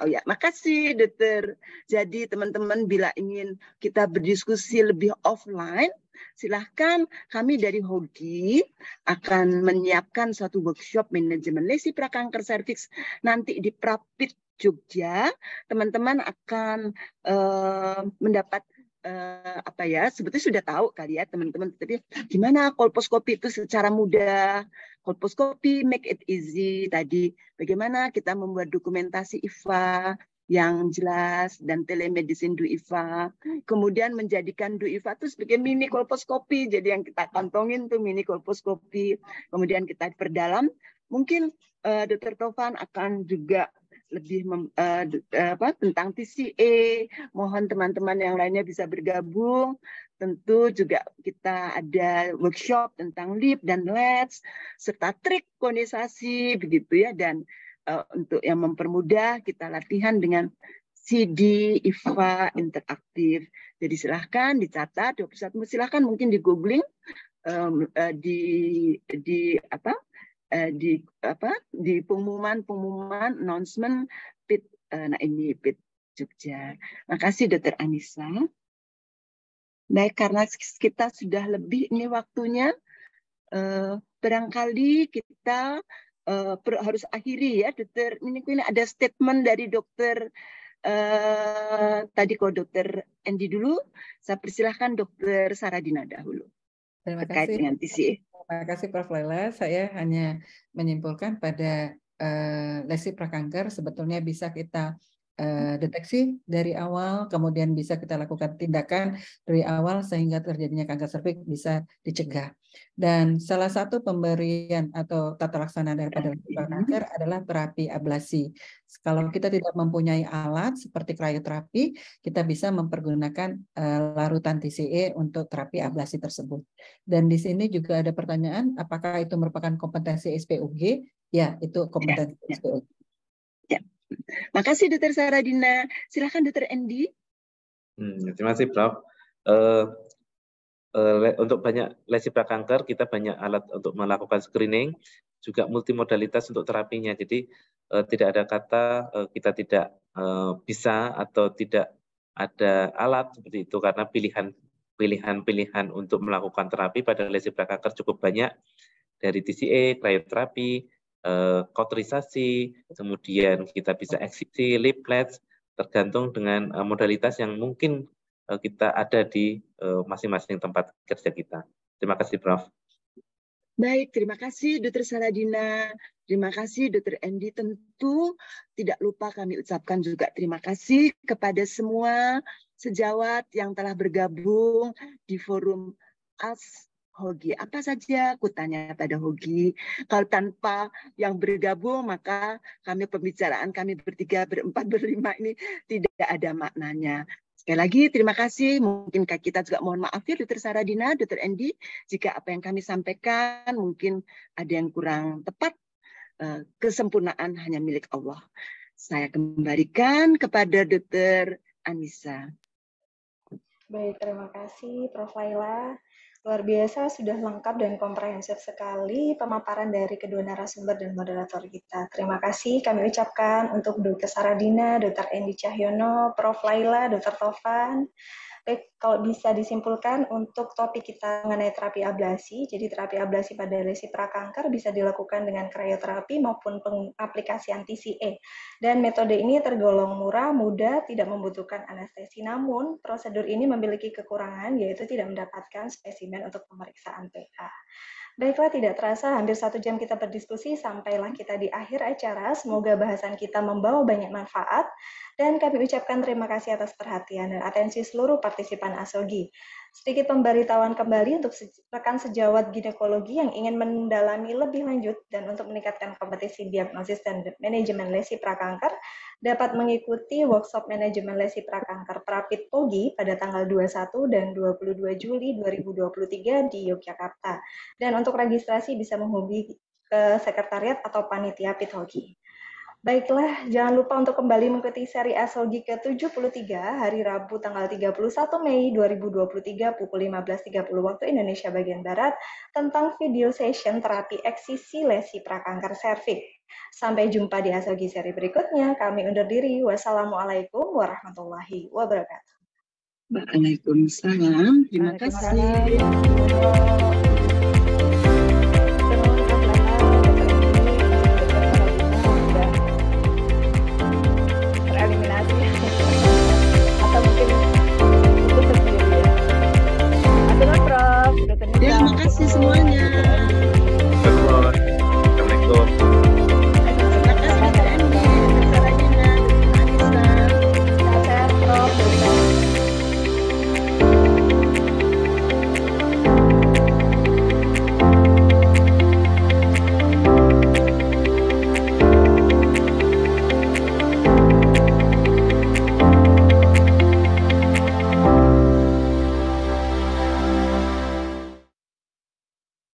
oh ya makasih Dokter. Jadi teman-teman bila ingin kita berdiskusi lebih offline, silahkan kami dari Hogi akan menyiapkan suatu workshop manajemen lesi prakanker serviks nanti di Prapit Jogja. Teman-teman akan mendapat apa ya, sebetulnya sudah tahu kali ya teman-teman, tapi gimana kolposkopi itu secara mudah, kolposkopi make it easy tadi, bagaimana kita membuat dokumentasi IFA yang jelas dan telemedicine DuIFA, kemudian menjadikan DuIFA itu sebagai mini kolposkopi, jadi yang kita kantongin tuh mini kolposkopi, kemudian kita perdalam. Mungkin Dr. Tovan akan juga lebih tentang TCA, mohon teman-teman yang lainnya bisa bergabung. Tentu juga kita ada workshop tentang lip dan LEDs, serta trik konisasi begitu ya, dan untuk yang mempermudah kita latihan dengan CD IFA interaktif. Jadi silahkan dicatat 21, silahkan mungkin di googling di pengumuman announcement PIT, nah ini PIT Jogja. Makasih Dr. Anissa. Baik, karena kita sudah lebih ini waktunya, barangkali kita harus akhiri ya, Dokter. Ini ada statement dari Dokter tadi kok Dokter Endi dulu. Saya persilahkan Dokter Saradina dahulu. Terima terkait kasih. dengan TCA. Terima kasih Prof. Laila. Saya hanya menyimpulkan pada lesi prakanker sebetulnya bisa kita deteksi dari awal, kemudian bisa kita lakukan tindakan dari awal sehingga terjadinya kanker serviks bisa dicegah. Dan salah satu pemberian atau tata laksana daripada kanker adalah terapi ablasi. Kalau kita tidak mempunyai alat seperti krioterapi, kita bisa mempergunakan larutan TCA untuk terapi ablasi tersebut. Dan di sini juga ada pertanyaan, apakah itu merupakan kompetensi SPOG? Ya, itu kompetensi SPOG. Ya. Makasih Dr. Saradina. Silakan Dr. Endi. Terima kasih Prof. Untuk banyak lesi prakanker kita banyak alat untuk melakukan screening, juga multimodalitas untuk terapinya. Jadi tidak ada kata kita tidak bisa atau tidak ada alat seperti itu, karena pilihan untuk melakukan terapi pada lesi prakanker cukup banyak, dari TCA, krioterapi, kauterisasi, kemudian kita bisa eksisi, lip LEDs, tergantung dengan modalitas yang mungkin kita ada di masing-masing tempat kerja kita. Terima kasih, Prof. Baik, terima kasih Dr. Saradina. Terima kasih Dr. Endi. Tentu tidak lupa kami ucapkan juga terima kasih kepada semua sejawat yang telah bergabung di forum Hogi. Apa saja kutanya pada Hogi. Kalau tanpa yang bergabung, maka pembicaraan kami bertiga, berempat, berlima ini tidak ada maknanya. Sekali lagi terima kasih. Mungkin kita juga mohon maaf ya Dr. Saradina, Dr. Endi, jika apa yang kami sampaikan mungkin ada yang kurang tepat. Kesempurnaan hanya milik Allah. Saya kembalikan kepada Dr. Anissa. Baik, terima kasih Prof. Laila. Luar biasa, sudah lengkap dan komprehensif sekali pemaparan dari kedua narasumber dan moderator kita. Terima kasih kami ucapkan untuk Dr. Saradina, Dr. Endi Cahyono, Prof. Laila, Dr. Tovan. Baik, kalau bisa disimpulkan untuk topik kita mengenai terapi ablasi, jadi terapi ablasi pada lesi prakanker bisa dilakukan dengan krioterapi maupun pengaplikasian TCA. Dan metode ini tergolong murah, mudah, tidak membutuhkan anestesi. Namun, prosedur ini memiliki kekurangan, yaitu tidak mendapatkan spesimen untuk pemeriksaan PA. Baiklah, tidak terasa hampir 1 jam kita berdiskusi, sampailah kita di akhir acara. Semoga bahasan kita membawa banyak manfaat, dan kami ucapkan terima kasih atas perhatian dan atensi seluruh partisipan ASOGI. Sedikit pemberitahuan kembali untuk rekan sejawat ginekologi yang ingin mendalami lebih lanjut dan untuk meningkatkan kompetisi diagnosis dan manajemen lesi prakanker, dapat mengikuti workshop manajemen lesi prakanker Prapit POGI pada tanggal 21 dan 22 Juli 2023 di Yogyakarta. Dan untuk registrasi bisa menghubungi ke sekretariat atau panitia PITHOGI. Baiklah, jangan lupa untuk kembali mengikuti seri ASOGI ke-73 hari Rabu tanggal 31 Mei 2023 pukul 15.30 waktu Indonesia bagian Barat tentang video session terapi eksisi lesi prakanker serviks. Sampai jumpa di ASOGI seri berikutnya. Kami undur diri. Wassalamualaikum warahmatullahi wabarakatuh. Waalaikumsalam. Terima kasih.